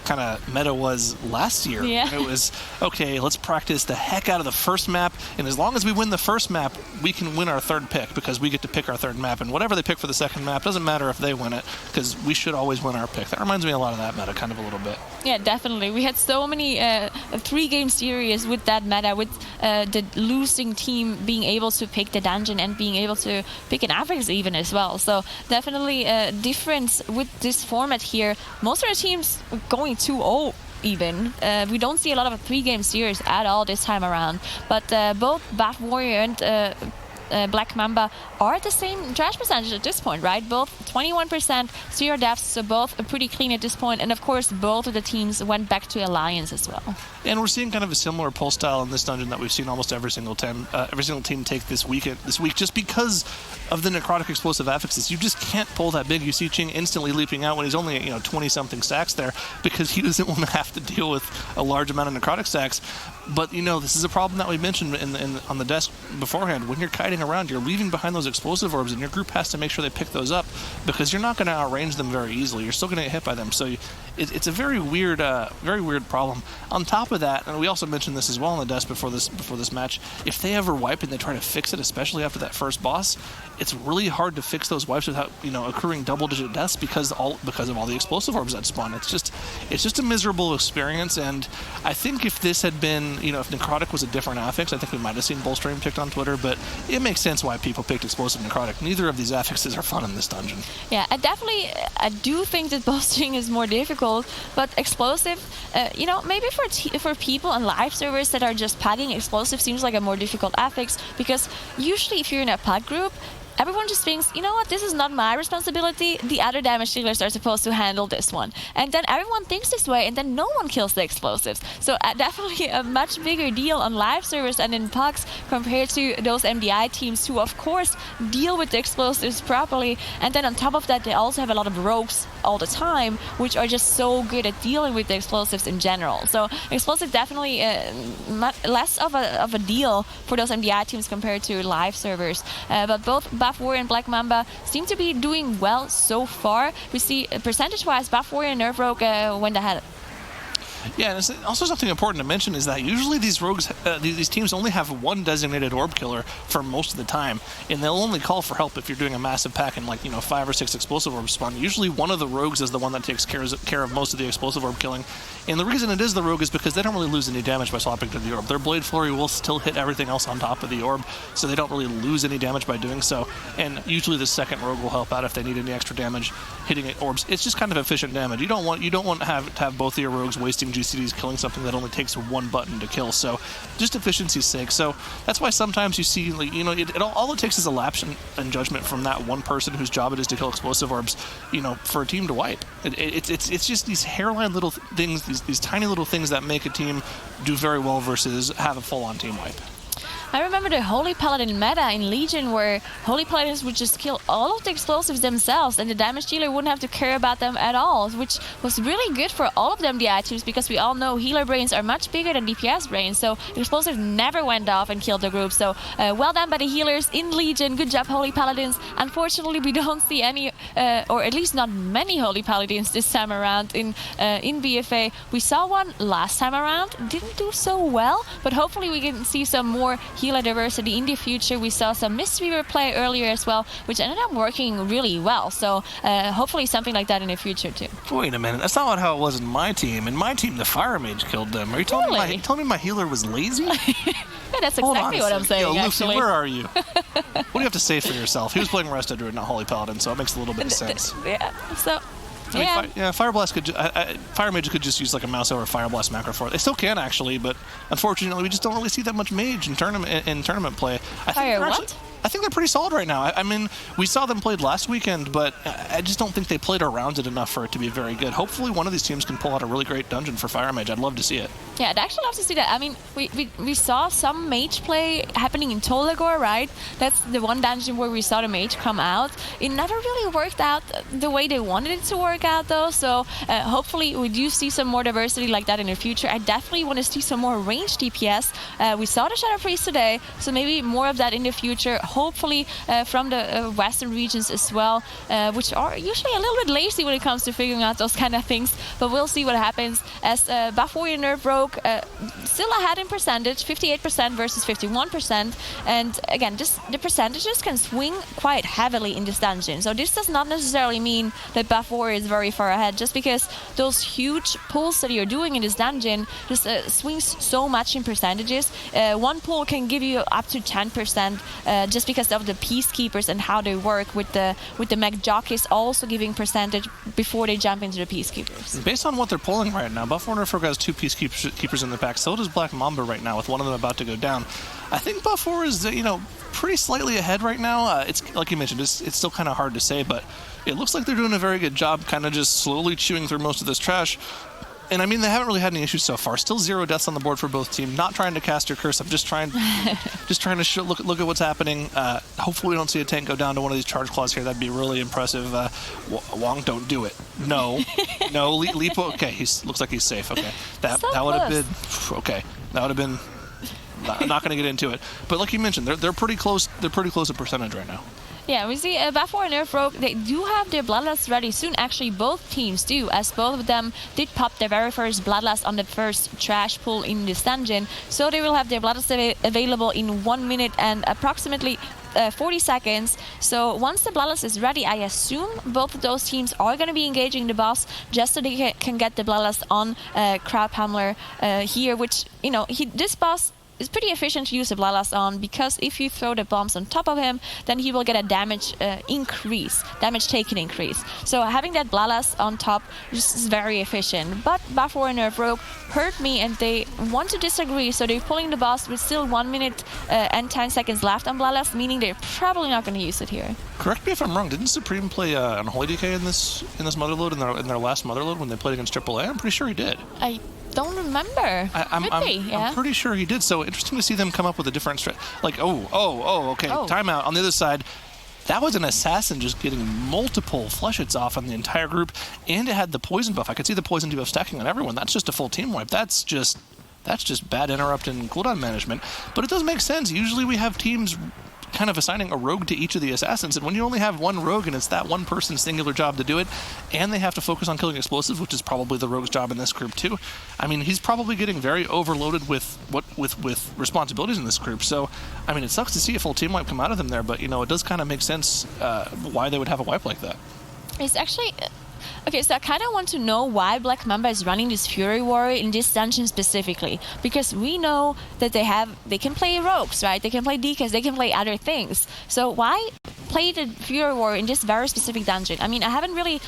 D: kind of meta was last year.
C: Yeah.
D: It was, okay, let's practice the heck out of the first map, and as long as we win the first map, we can win our 3rd pick, because we get to pick our 3rd map, and whatever they pick for the 2nd map, doesn't matter if they win it, because we should always win our pick. That reminds me a lot of that meta, kind of a little bit.
C: Yeah, definitely. We had so many 3-game series with that meta, with the losing team being able to pick the dungeon and being able to pick an affix even as well. So definitely a difference with this format here. Most of the teams going 2-0 even. We don't see a lot of a 3-game series at all this time around. But both Bat Warrior and Black Mamba are at the same trash percentage at this point, right? Both 21%, 0 deaths, so both pretty clean at this point. And of course, both of the teams went back to Alliance as well.
D: And we're seeing kind of a similar pull style in this dungeon that we've seen almost every single team take this week, just because of the necrotic explosive affixes. You just can't pull that big. You see Ching instantly leaping out when he's only 20-something stacks there, because he doesn't want to have to deal with a large amount of necrotic stacks. But this is a problem that we mentioned on the desk beforehand. When you're kiting around, you're leaving behind those explosive orbs, and your group has to make sure they pick those up, because you're not going to outrange them very easily. You're still going to get hit by them. So it's a very weird problem. On top of that, and we also mentioned this as well on the desk before this match, if they ever wipe and they try to fix it, especially after that first boss, it's really hard to fix those wipes without accruing double-digit deaths because of all the explosive orbs that spawn. It's just a miserable experience. And I think if this had been, if necrotic was a different affix, I think we might have seen Bullstream picked on Twitter. But it makes sense why people picked explosive necrotic. Neither of these affixes are fun in this dungeon.
C: Yeah, I do think that Bullstream is more difficult, but explosive, maybe for people on live servers that are just padding, explosive seems like a more difficult affix, because usually if you're in a pad group, everyone just thinks, you know what, this is not my responsibility. The other damage dealers are supposed to handle this one. And then everyone thinks this way, and then no one kills the explosives. So definitely a much bigger deal on live servers and in pucks compared to those MDI teams who, of course, deal with the explosives properly. And then on top of that, they also have a lot of rogues all the time, which are just so good at dealing with the explosives in general. So explosive definitely less of a deal for those MDI teams compared to live servers. But both Buff Warrior and Black Mamba seem to be doing well so far. We see percentage-wise, Buff Warrior and Nerf Rogue went ahead.
D: Yeah, and it's also something important to mention is that usually these rogues, these teams only have one designated orb killer for most of the time, and they'll only call for help if you're doing a massive pack and 5 or 6 explosive orbs spawn. Usually one of the rogues is the one that takes care of most of the explosive orb killing, and the reason it is the rogue is because they don't really lose any damage by swapping to the orb. Their Blade Flurry will still hit everything else on top of the orb, so they don't really lose any damage by doing so, and usually the second rogue will help out if they need any extra damage hitting orbs. It's just kind of efficient damage. You don't want to have both of your rogues wasting GCDs killing something that only takes one button to kill. So just efficiency's sake. So that's why sometimes you see, all it takes is a lapse in judgment from that one person whose job it is to kill explosive orbs, for a team to wipe. It's just these hairline little things, these tiny little things that make a team do very well versus have a full-on team wipe.
C: I remember the Holy Paladin meta in Legion where Holy Paladins would just kill all of the explosives themselves and the damage dealer wouldn't have to care about them at all, which was really good for all of them DI teams because we all know healer brains are much bigger than DPS brains, so explosives never went off and killed the group. So well done by the healers in Legion. Good job, Holy Paladins. Unfortunately, we don't see any, or at least not many Holy Paladins this time around in BFA. We saw one last time around, didn't do so well, but hopefully we can see some more healer diversity in the future. We saw some Mistweaver play earlier as well, which ended up working really well. So hopefully something like that in the future too.
D: Wait a minute, that's not how it was in my team. In my team, the Fire Mage killed them. Are you telling me my healer was lazy?
C: Yeah, that's exactly what I'm saying.
D: Yo, Lucy,
C: actually.
D: where are you? What do you have to say for yourself? He was playing Resta Druid, not Holy Paladin, so it makes a little bit of sense.
C: Yeah. So.
D: Fire Blast could. Fire Mage could just use like a mouse over Fire Blast macro for it. They still can actually, but unfortunately, we just don't really see that much Mage in tournament play.
C: Fire what?
D: I think they're pretty solid right now. I mean, we saw them played last weekend, but I just don't think they played around it enough for it to be very good. Hopefully one of these teams can pull out a really great dungeon for Fire Mage. I'd love to see it.
C: Yeah, I'd actually love to see that. I mean, we saw some mage play happening in Tolagor, right? That's the one dungeon where we saw the mage come out. It never really worked out the way they wanted it to work out, though. So hopefully we do see some more diversity like that in the future. I definitely want to see some more ranged DPS. We saw the Shadow Priest today, so maybe more of that in the future. Hopefully from the western regions as well, which are usually a little bit lazy when it comes to figuring out those kind of things. But we'll see what happens as Buff Warrior Nerf Rogue still ahead in percentage, 58% versus 51%. And again, just the percentages can swing quite heavily in this dungeon. So this does not necessarily mean that Buff Warrior is very far ahead, just because those huge pulls that you're doing in this dungeon just swings so much in percentages. One pull can give you up to 10% just because of the Peacekeepers and how they work with the mech jockeys also giving percentage before they jump into the Peacekeepers.
D: Based on what they're pulling right now, Buff Warrior has 2 Peacekeepers in the pack. So does Black Mamba right now, with one of them about to go down. I think Buff Warrior is, pretty slightly ahead right now. It's like you mentioned, it's still kind of hard to say, but it looks like they're doing a very good job kind of just slowly chewing through most of this trash. And I mean, they haven't really had any issues so far. Still 0 deaths on the board for both teams. Not trying to cast your curse. I'm just trying to look at what's happening. Hopefully we don't see a tank go down to one of these charge claws here. That'd be really impressive. Wong, don't do it. No. No, Lipo. Okay, looks like he's safe. Okay. That would have been... Okay. That would have been... I'm not going to get into it. But like you mentioned, they're pretty close. They're pretty close to percentage right now.
C: Yeah, we see Buff Warrior Nerf Rogue, they do have their Bloodlust ready soon. Actually, both teams do, as both of them did pop their very first Bloodlust on the first trash pull in this dungeon. So they will have their Bloodlust available in 1 minute and approximately 40 seconds. So once the Bloodlust is ready, I assume both of those teams are going to be engaging the boss just so they can get the Bloodlust on Crab Hamler here, which, this boss is pretty efficient to use the Bloodlust on, because if you throw the bombs on top of him, then he will get a damage taken increase. So having that Bloodlust on top just is very efficient. But Buff Warrior Nerf Rogue heard me and they want to disagree, so they're pulling the boss with still 1 minute and 10 seconds left on Bloodlust, meaning they're probably not going to use it here.
D: Correct me if I'm wrong, didn't Supreme play Unholy Decay in this Motherlode, in their last Motherlode when they played against AAA? I'm pretty sure he did.
C: I don't remember.
D: I'm pretty sure he did. So interesting to see them come up with a different strat. Like, okay, timeout. On the other side, that was an assassin just getting multiple flesh hits off on the entire group, and it had the poison buff. I could see the poison debuff stacking on everyone. That's just a full team wipe. That's just bad interrupt and cooldown management. But it does make sense. Usually we have teams kind of assigning a rogue to each of the assassins, and when you only have one rogue and it's that one person's singular job to do it, and they have to focus on killing explosives, which is probably the rogue's job in this group too. I mean, he's probably getting very overloaded with responsibilities in this group. So I mean, it sucks to see a full team wipe come out of them there, but it does kind of make sense why they would have a wipe like that.
C: It's actually okay, so I kind of want to know why Black Mamba is running this Fury Warrior in this dungeon specifically, because we know that they can play rogues, right? They can play DKs, they can play other things. So why play the Fury Warrior in this very specific dungeon? I mean, I haven't really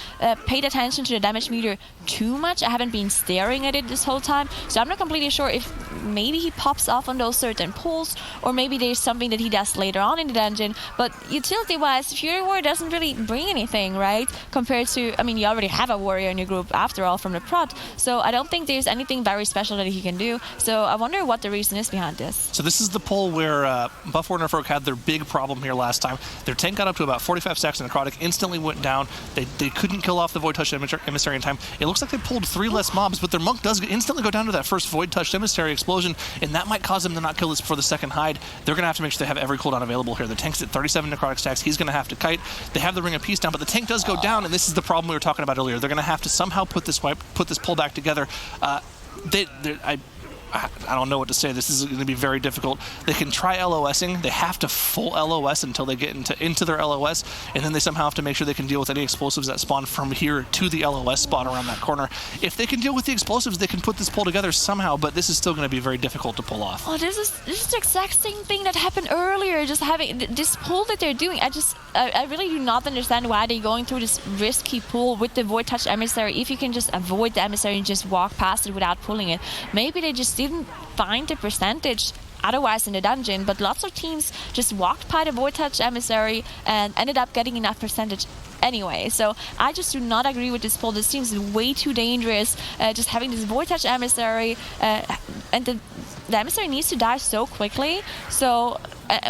C: paid attention to the damage meter too much. I haven't been staring at it this whole time, so I'm not completely sure if maybe he pops off on those certain pulls, or maybe there's something that he does later on in the dungeon. But utility-wise, Fury Warrior doesn't really bring anything, right? Compared to, I mean, you already have a warrior in your group after all from the prod, so I don't think there's anything very special that he can do. So I wonder what the reason is behind this.
D: So this is the pull where Buff Warrior Nerf Rogue had their big problem here last time. Their tank got up to about 45 stacks in necrotic, instantly went down. They couldn't kill off the Void Touch Emissary in time. It looks like they pulled 3 less mobs, but their monk does instantly go down to that first Void Touch Emissary explosion, and that might cause them to not kill this before the second hide. They're going to have to make sure they have every cooldown available here. The tank's at 37 necrotic stacks. He's going to have to kite. They have the Ring of Peace down, but the tank does go down, and this is the problem we were talking about earlier. They're going to have to somehow put this pull back together. I don't know what to say. This is going to be very difficult. They can try LOSing. They have to full LOS until they get into their LOS, and then they somehow have to make sure they can deal with any explosives that spawn from here to the LOS spot around that corner. If they can deal with the explosives, they can put this pull together somehow, but this is still going to be very difficult to pull off.
C: Oh, this is the exact same thing that happened earlier, just having this pull that they're doing. I really do not understand why they're going through this risky pull with the Void Touch Emissary if you can just avoid the Emissary and just walk past it without pulling it. Maybe they just didn't find the percentage otherwise in the dungeon, but lots of teams just walked by the Void Touch Emissary and ended up getting enough percentage anyway. So I just do not agree with this pull. This seems way too dangerous, just having this Void Touch Emissary, and the Emissary needs to die so quickly, so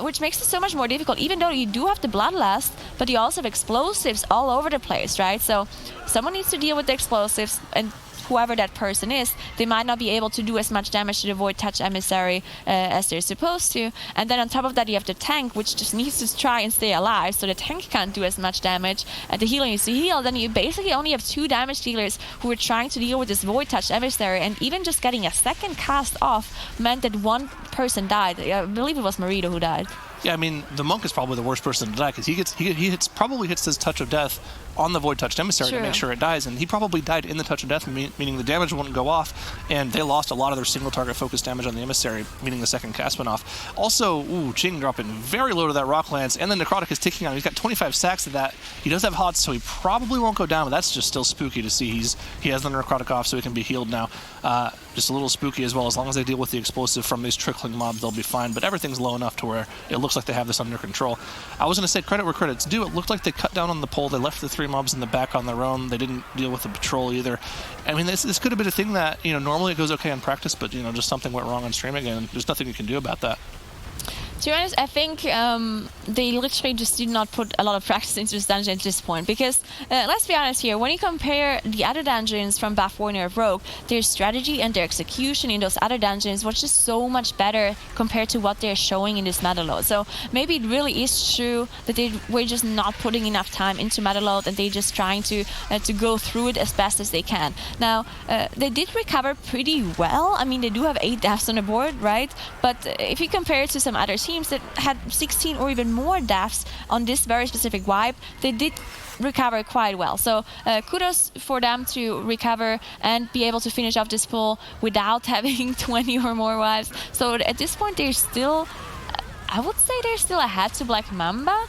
C: which makes it so much more difficult, even though you do have the Bloodlust, but you also have explosives all over the place, right? So someone needs to deal with the explosives, and whoever that person is, they might not be able to do as much damage to the Void Touch Emissary as they're supposed to. And then on top of that, you have the tank, which just needs to try and stay alive, so the tank can't do as much damage, and the healer needs to heal. Then you basically only have 2 damage dealers who are trying to deal with this Void Touch Emissary, and even just getting a second cast off meant that one person died. I believe it was Marito who died.
D: Yeah, I mean, the monk is probably the worst person to die, because he probably hits his Touch of Death on the Void Touch Emissary to make sure it dies, and he probably died in the Touch of Death, meaning the damage wouldn't go off, and they lost a lot of their single target focus damage on the Emissary, meaning the second cast went off. Also, Jing dropping very low to that Rock Lance, and then Necrotic is ticking on. He's got 25 sacks of that. He does have HOTS, so he probably won't go down, but that's just still spooky to see. He has the Necrotic off, so he can be healed now. Just a little spooky as well. As long as they deal with the explosive from these trickling mobs, they'll be fine, but everything's low enough to where it looks like they have this under control. I was going to say credit where credit's due. It looked like they cut down on the pull. They left the 3 mobs in the back on their own. They didn't deal with the patrol either. I mean, this could have been a thing that, normally it goes okay in practice, but, just something went wrong on stream again. There's nothing you can do about that.
C: To be honest, I think they literally just did not put a lot of practice into this dungeon at this point, because let's be honest here, when you compare the other dungeons from Buff Warrior of Rogue, their strategy and their execution in those other dungeons was just so much better compared to what they're showing in this Motherlode. So maybe it really is true that they were just not putting enough time into Motherlode, and they're just trying to go through it as best as they can. Now, they did recover pretty well. I mean, they do have 8 deaths on the board, right? But if you compare it to some other teams that had 16 or even more deaths on this very specific wipe, they did recover quite well. So kudos for them to recover and be able to finish off this pull without having 20 or more wipes. So at this point, they're still, I would say they're still ahead to Black Mamba.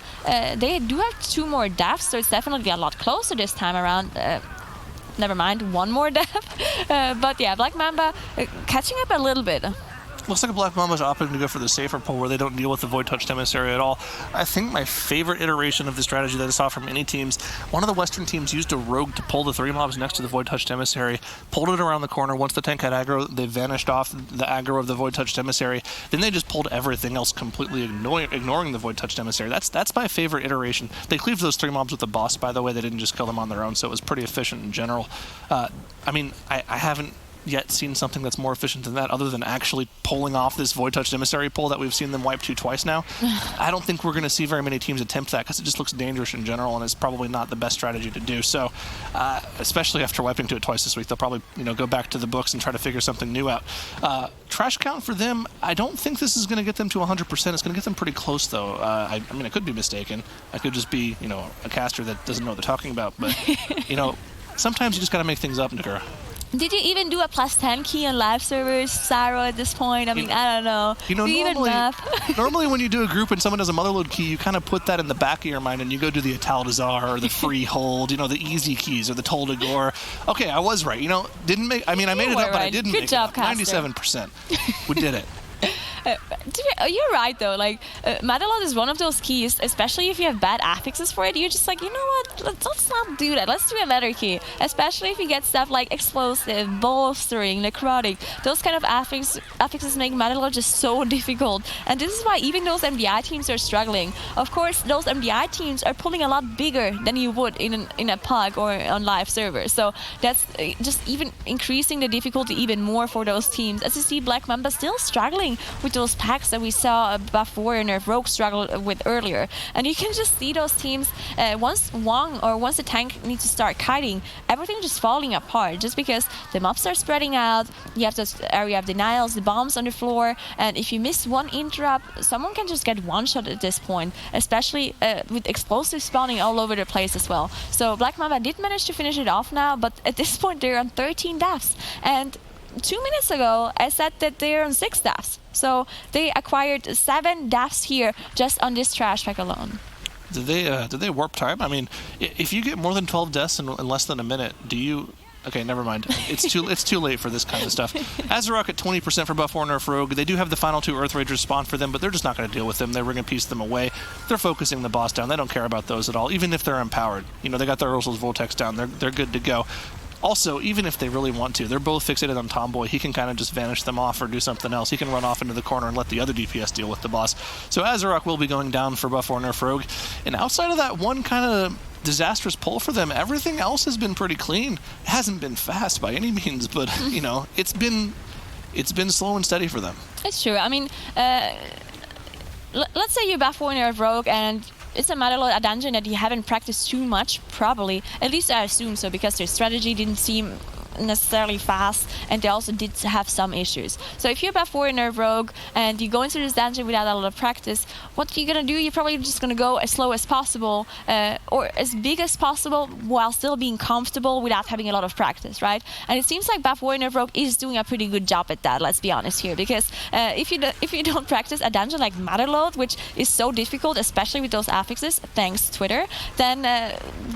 C: They do have 2 more deaths, so it's definitely a lot closer this time around. Never mind, 1 more death. But yeah, Black Mamba catching up a little bit.
D: Looks like Black Mamba's opting to go for the safer pull where they don't deal with the Void Touch Emissary at all. I think my favorite iteration of the strategy that I saw from any teams, one of the Western teams used a rogue to pull the 3 mobs next to the Void Touch Emissary, pulled it around the corner. Once the tank had aggro, they vanished off the aggro of the Void Touch Emissary. Then they just pulled everything else, completely ignoring the Void Touch Emissary. That's my favorite iteration. They cleaved those 3 mobs with the boss, by the way. They didn't just kill them on their own, so it was pretty efficient in general. I mean, I haven't yet seen something that's more efficient than that, other than actually pulling off this Void Touch Emissary pull that we've seen them wipe to twice now. I don't think we're going to see very many teams attempt that, because it just looks dangerous in general, and it's probably not the best strategy to do. So, especially after wiping to it twice this week, they'll probably go back to the books and try to figure something new out. Trash count for them, I don't think this is going to get them to 100%. It's going to get them pretty close, though. I mean, I could be mistaken. I could just be, a caster that doesn't know what they're talking about. But, sometimes you just got to make things up, Nikura.
C: Did you even do a +10 key on live servers, Cyro, at this point? I mean, I don't know. Do you even map?
D: Normally when you do a group and someone does a Motherlode key, you kind of put that in the back of your mind and you go do the Ataldazar or the Freehold, the easy keys or the Toldagor. Okay, I was right. I made it up, but I didn't make it up. 97%. We did it.
C: You're right, though. Motherlode is one of those keys, especially if you have bad affixes for it. You're just like, you know what? Let's not do that. Let's do a better key. Especially if you get stuff like explosive, bolstering, necrotic. Those kind of affixes make Motherlode just so difficult. And this is why even those MDI teams are struggling. Of course, those MDI teams are pulling a lot bigger than you would in a pug or on live servers. So that's just even increasing the difficulty even more for those teams. As you see, Black Mamba still struggling with those packs that we saw Buff Warrior and Rogue struggle with earlier. And you can just see those teams, once Wong or once the tank needs to start kiting, everything just falling apart just because the mobs are spreading out, you have this area of denials, the bombs on the floor, and if you miss one interrupt, someone can just get one-shot at this point, especially with explosives spawning all over the place as well. So Black Mamba did manage to finish it off now, but at this point they're on 13 deaths. And 2 minutes ago, I said that they're on 6 deaths. So they acquired 7 deaths here just on this trash pack alone.
D: Did they warp time? I mean, if you get more than 12 deaths in less than a minute, do you Okay, never mind. It's too late for this kind of stuff. Azarok at 20% for Buff War Nerf Rogue. They do have the final 2 Earth Ragers spawn for them, but they're just not going to deal with them. They're going to piece them away. They're focusing the boss down. They don't care about those at all, even if they're empowered. You know, they got their Ursul's Vortex down. They're good to go. Also, even if they really want to, they're both fixated on Tomboy. He can kind of just vanish them off or do something else. He can run off into the corner and let the other DPS deal with the boss. So Azarok will be going down for Buff War Nerf Rogue. And outside of that one kind of disastrous pull for them, everything else has been pretty clean. It hasn't been fast by any means, but you know, it's been slow and steady for them.
C: It's true. I mean, let's say you Buff War Nerf Rogue and it's a Motherlode, a dungeon that you haven't practiced too much, probably. At least I assume so, because their strategy didn't seem necessarily fast, and they also did have some issues. So if you're Buff War Nerf Rogue and you go into this dungeon without a lot of practice, what you're gonna do, you're probably just gonna go as slow as possible, or as big as possible, while still being comfortable without having a lot of practice, right? And it seems like Buff War Nerf Rogue is doing a pretty good job at that, let's be honest here, because if you don't practice a dungeon like Motherlode, which is so difficult, especially with those affixes, thanks Twitter, then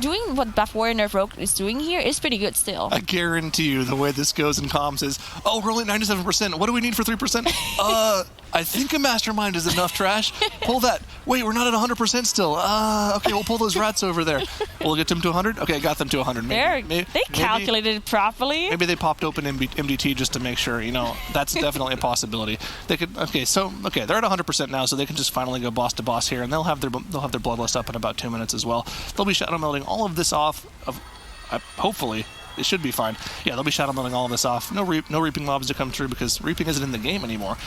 C: doing what Buff War Nerf Rogue is doing here is pretty good still.
D: I guarantee you the way this goes in comms is, oh, we're only at 97%. What do we need for 3%? I think a mastermind is enough, Trash. Pull that. Wait, we're not at 100% still. Okay, we'll pull those rats over there. We'll get them to 100? Okay, I got them to 100.
C: They calculated it properly.
D: Maybe they popped open MDT just to make sure, you know, that's definitely a possibility. They could, they're at 100% now, so they can just finally go boss to boss here, and they'll have their bloodlust up in about 2 minutes as well. They'll be shadow melding all of this off hopefully. It should be fine. Yeah, they'll be shadow melding all of this off. No reaping mobs to come through because reaping isn't in the game anymore.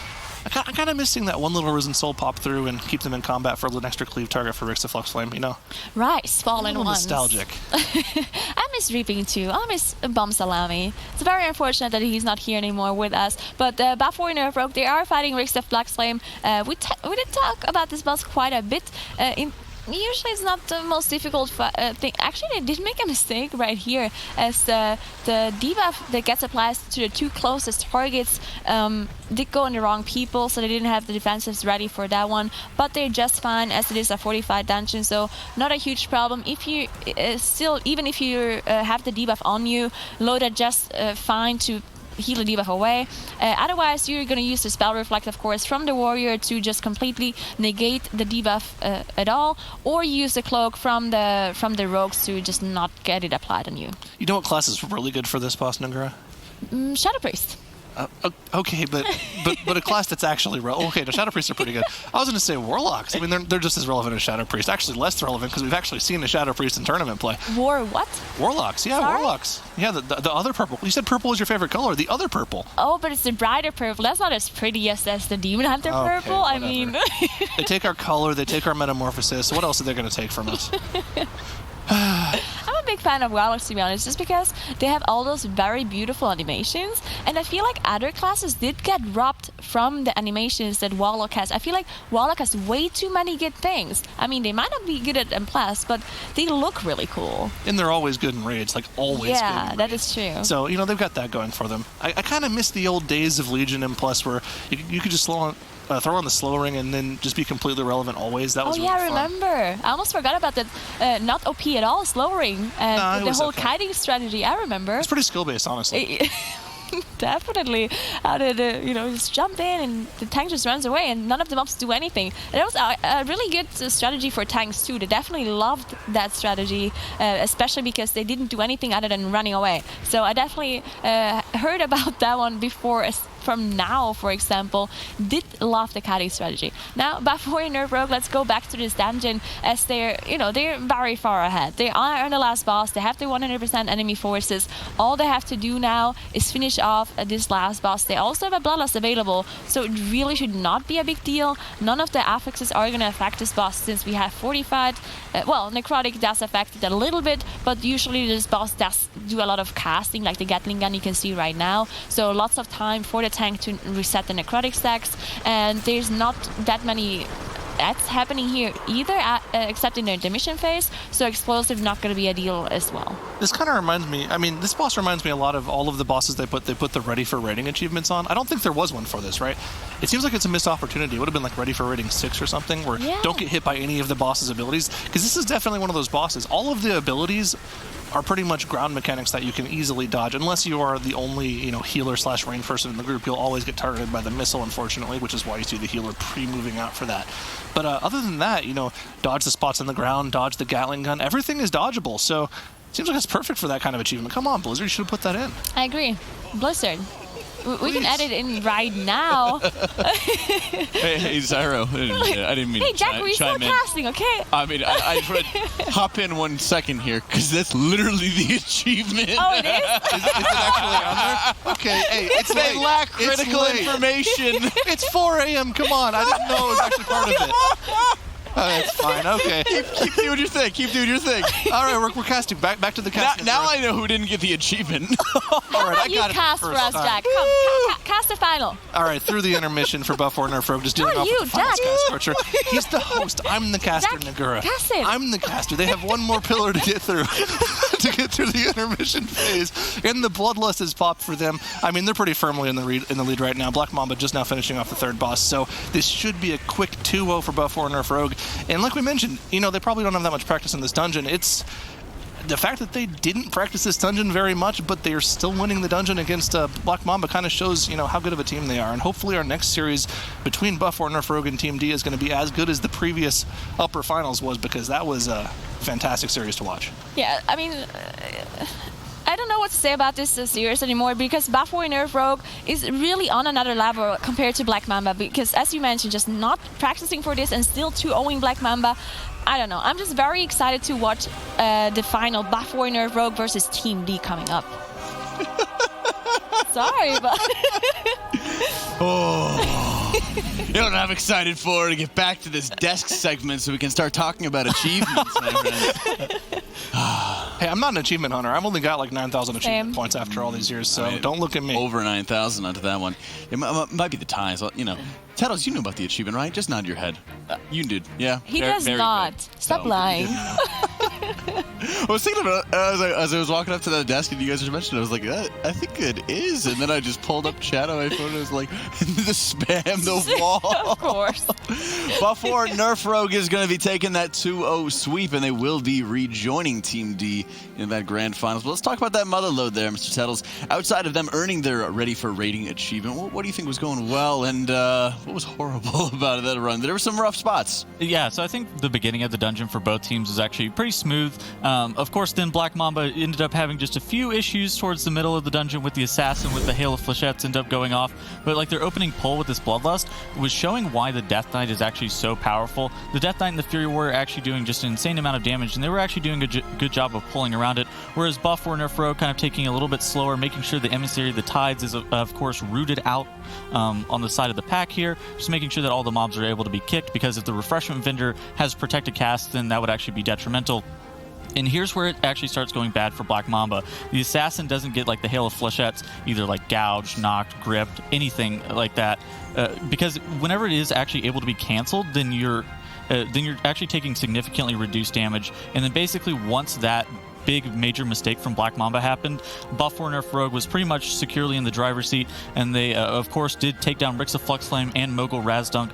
D: I'm kind of missing that one little Risen Soul pop through and keep them in combat for an extra cleave target for Rix the Flux Flame, you know?
C: Right, fallen ones.
D: Nostalgic.
C: I miss reaping too. I miss Bomb Salami. It's very unfortunate that he's not here anymore with us. But Buff War Nerf Rogue, they are fighting Rix the Flux Flame. We did talk about this boss quite a bit. Usually it's not the most difficult thing. Actually, they did make a mistake right here, as the debuff that gets applied to the 2 closest targets did go on the wrong people, so they didn't have the defensives ready for that one. But they're just fine, as it is a 45 dungeon, so not a huge problem. If you even if you have the debuff on you, loaded just fine to heal the debuff away. Otherwise, you're going to use the Spell Reflect, of course, from the warrior to just completely negate the debuff at all, or use the cloak from the rogues to just not get it applied on you.
D: You know what class is really good for this boss, Nungara?
C: Shadow Priest.
D: Okay, but a class that's actually okay. The Shadow Priests are pretty good. I was going to say Warlocks. I mean, they're just as relevant as Shadow Priest. Actually, less relevant because we've actually seen the Shadow Priest in tournament play.
C: What?
D: Warlocks. Yeah,
C: Sorry?
D: Warlocks. Yeah, the other purple. You said purple was your favorite color. The other purple.
C: Oh, but it's the brighter purple. That's not as pretty as the Demon Hunter purple.
D: Whatever.
C: I mean,
D: they take our color. They take our metamorphosis. What else are they going to take from us?
C: I'm a big fan of Warlocks, to be honest, just because they have all those very beautiful animations, and I feel like other classes did get robbed from the animations that Warlock has. I feel like Warlock has way too many good things. I mean, they might not be good at M+, but they look really cool.
D: And they're always good in raids, like always good in raids.
C: That is true.
D: So, you know, they've got that going for them. I kind of miss the old days of Legion M+, where you could just throw on the slow ring and then just be completely relevant always. That was really fun.
C: I remember. I almost forgot about that. Not OP at all, slow ring. And the whole kiting strategy, I remember.
D: It's pretty skill-based, honestly.
C: Definitely. How to just jump in and the tank just runs away and none of the mobs do anything. And that was a really good strategy for tanks too. They definitely loved that strategy, especially because they didn't do anything other than running away. So I definitely heard about that one before. From now, for example, did love the kiting strategy. Now, Buff War Nerf Rogue, let's go back to this dungeon, as they're very far ahead. They are on the last boss. They have the 100% enemy forces. All they have to do now is finish off this last boss. They also have a Bloodlust available, so it really should not be a big deal. None of the affixes are going to affect this boss, since we have fortified. Necrotic does affect it a little bit, but usually this boss does do a lot of casting, like the Gatling gun you can see right now. So lots of time for the tank to reset the necrotic stacks, and there's not that many that's happening here either, except in the intermission phase, so explosive not going to be a deal as well.
D: This kind of reminds me, this boss reminds me a lot of all of the bosses they put the ready for rating achievements on. I don't think there was one for this, right? It seems like it's a missed opportunity. It would have been like ready for rating 6 or something, where don't get hit by any of the boss's abilities, because this is definitely one of those bosses. All of the abilities are pretty much ground mechanics that you can easily dodge. Unless you are the only, healer / range person in the group, you'll always get targeted by the missile, unfortunately, which is why you see the healer pre-moving out for that. But other than that, dodge the spots on the ground, dodge the Gatling gun, everything is dodgeable. So seems like it's perfect for that kind of achievement. Come on, Blizzard, you should have put that in.
C: I agree. Blizzard. We can add it in right now.
A: Hey, Zyro. I didn't mean
C: hey,
A: to
C: Jack, we're still casting, okay?
A: I mean, I just want to hop in 1 second here, because that's literally the achievement.
C: Oh, it is?
D: Is it actually on there? Okay, hey, it's late.
A: They lack critical information.
D: It's 4 a.m., come on. I didn't know it was actually part of it. Oh, that's fine, okay.
A: Keep doing your thing. Keep doing your thing.
D: All right, we're casting. Back to the casting.
A: Now I know who didn't get the achievement.
C: How about you cast for us, Jack? Come, cast the final.
D: All right, through the intermission for Buff or Nerf Rogue, just dealing off with the final Sky Scorcher. He's the host. I'm the caster,
C: Jack,
D: Nagura.
C: cast it.
D: I'm the caster. They have one more pillar to get through. To get through the intermission phase. And the Bloodlust is popped for them. I mean, they're pretty firmly in the lead right now. Black Mamba just now finishing off the third boss, so this should be a quick 2-0 for Buff or Nerf Rogue. And like we mentioned, they probably don't have that much practice in this dungeon. It's the fact that they didn't practice this dungeon very much, but they are still winning the dungeon against Black Mamba kind of shows, how good of a team they are. And hopefully our next series between Buff or Nerf Rogue and Team D is going to be as good as the previous upper finals was, because that was a fantastic series to watch.
C: Yeah, I mean, I don't know what to say about this series anymore, because Buff or Nerf Rogue is really on another level compared to Black Mamba, because as you mentioned, just not practicing for this and still 2-0ing Black Mamba. I don't know. I'm just very excited to watch the final Buff or Nerf Rogue versus Team D coming up. Sorry, but...
A: You know what I'm excited for? To get back to this desk segment so we can start talking about achievements, my friend.
D: Hey, I'm not an achievement hunter. I've only got like 9,000 achievement points after all these years, so don't look at me.
A: Over 9,000 onto that one. It might be the ties, Tattles, you knew about the achievement, right? Just nod your head. You did, yeah.
C: He does not.
A: Good.
C: Stop lying.
A: I was thinking about it as I was walking up to the desk and you guys just mentioned it. I was like, I think it is. And then I just pulled up chat on my phone and it was like, the spam, the wall.
C: Of course.
A: Buff or Nerf Rogue is going to be taking that 2-0 sweep, and they will be rejoining Team D in that grand finals. But let's talk about that Motherlode there, Mr. Tattles. Outside of them earning their Ready for Rating achievement, what do you think was going well, and what was horrible about that run? There were some rough spots.
B: Yeah, so I think the beginning of the dungeon for both teams was actually pretty smooth. Of course, then Black Mamba ended up having just a few issues towards the middle of the dungeon with the assassin, with the hail of flechettes ended up going off. But like their opening pull with this Bloodlust was showing why the Death Knight is actually so powerful. The Death Knight and the Fury Warrior are actually doing just an insane amount of damage, and they were actually doing a good job of pulling around it. Whereas Buff or Nerf Rogue kind of taking a little bit slower, making sure the Emissary of the Tides is, of course, rooted out on the side of the pack here, just making sure that all the mobs are able to be kicked, because if the Refreshment Vendor has protected cast, then that would actually be detrimental. And here's where it actually starts going bad for Black Mamba. The assassin doesn't get like the hail of flechettes, either like gouged, knocked, gripped, anything like that, because whenever it is actually able to be canceled, then you're actually taking significantly reduced damage. And then basically once that big major mistake from Black Mamba happened, Buff or Nerf Rogue was pretty much securely in the driver's seat, and they of course did take down Rix of Flux Flame and Mogul Razdunk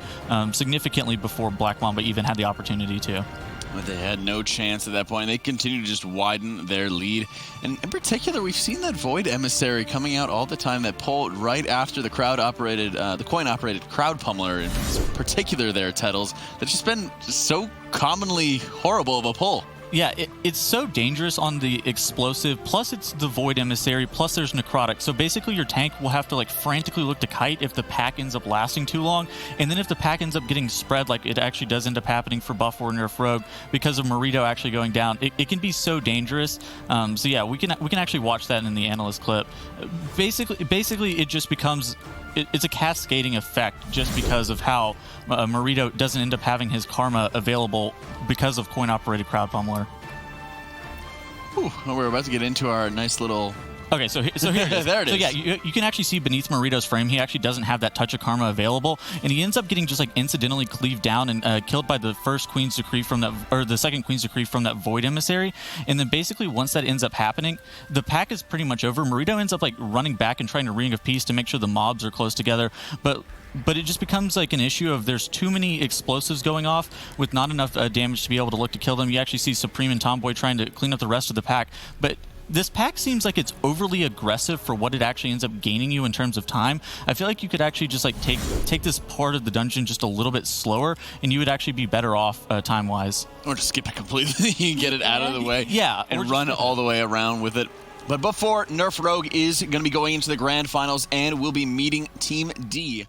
B: significantly before Black Mamba even had the opportunity to.
A: But they had no chance at that point. They continue to just widen their lead. And in particular, we've seen that Void Emissary coming out all the time, that pull right after the crowd-operated, the coin-operated crowd pummeler in particular there, Tettles, that's just been so commonly horrible of a pull.
B: Yeah, it's so dangerous on the explosive, plus it's the Void Emissary, plus there's Necrotic. So basically your tank will have to like frantically look to kite if the pack ends up lasting too long. And then if the pack ends up getting spread, like it actually does end up happening for Buff or Nerf Rogue because of Marito actually going down, it can be so dangerous. So yeah, we can actually watch that in the analyst clip. Basically it just becomes... It's a cascading effect just because of how Marito doesn't end up having his karma available because of coin-operated crowd pummeler.
A: Well, we're about to get into our nice little
B: Okay, so here it is.
A: There it
B: so
A: is.
B: yeah, you can actually see beneath Marito's frame, he actually doesn't have that Touch of Karma available, and he ends up getting just like incidentally cleaved down and killed by the first Queen's Decree from that, or the second Queen's Decree from that Void Emissary. And then basically once that ends up happening, the pack is pretty much over. Marito ends up like running back and trying to Ring of Peace to make sure the mobs are close together, but it just becomes like an issue of there's too many explosives going off with not enough damage to be able to look to kill them. You actually see Supreme and Tomboy trying to clean up the rest of the pack, but this pack seems like it's overly aggressive for what it actually ends up gaining you in terms of time. I feel like you could actually just like take this part of the dungeon just a little bit slower, and you would actually be better off time-wise.
A: Or just skip it completely and get it out of the way.
B: Yeah,
A: and run all the way around with it. But before, Nerf Rogue is going to be going into the grand finals and will be meeting Team D.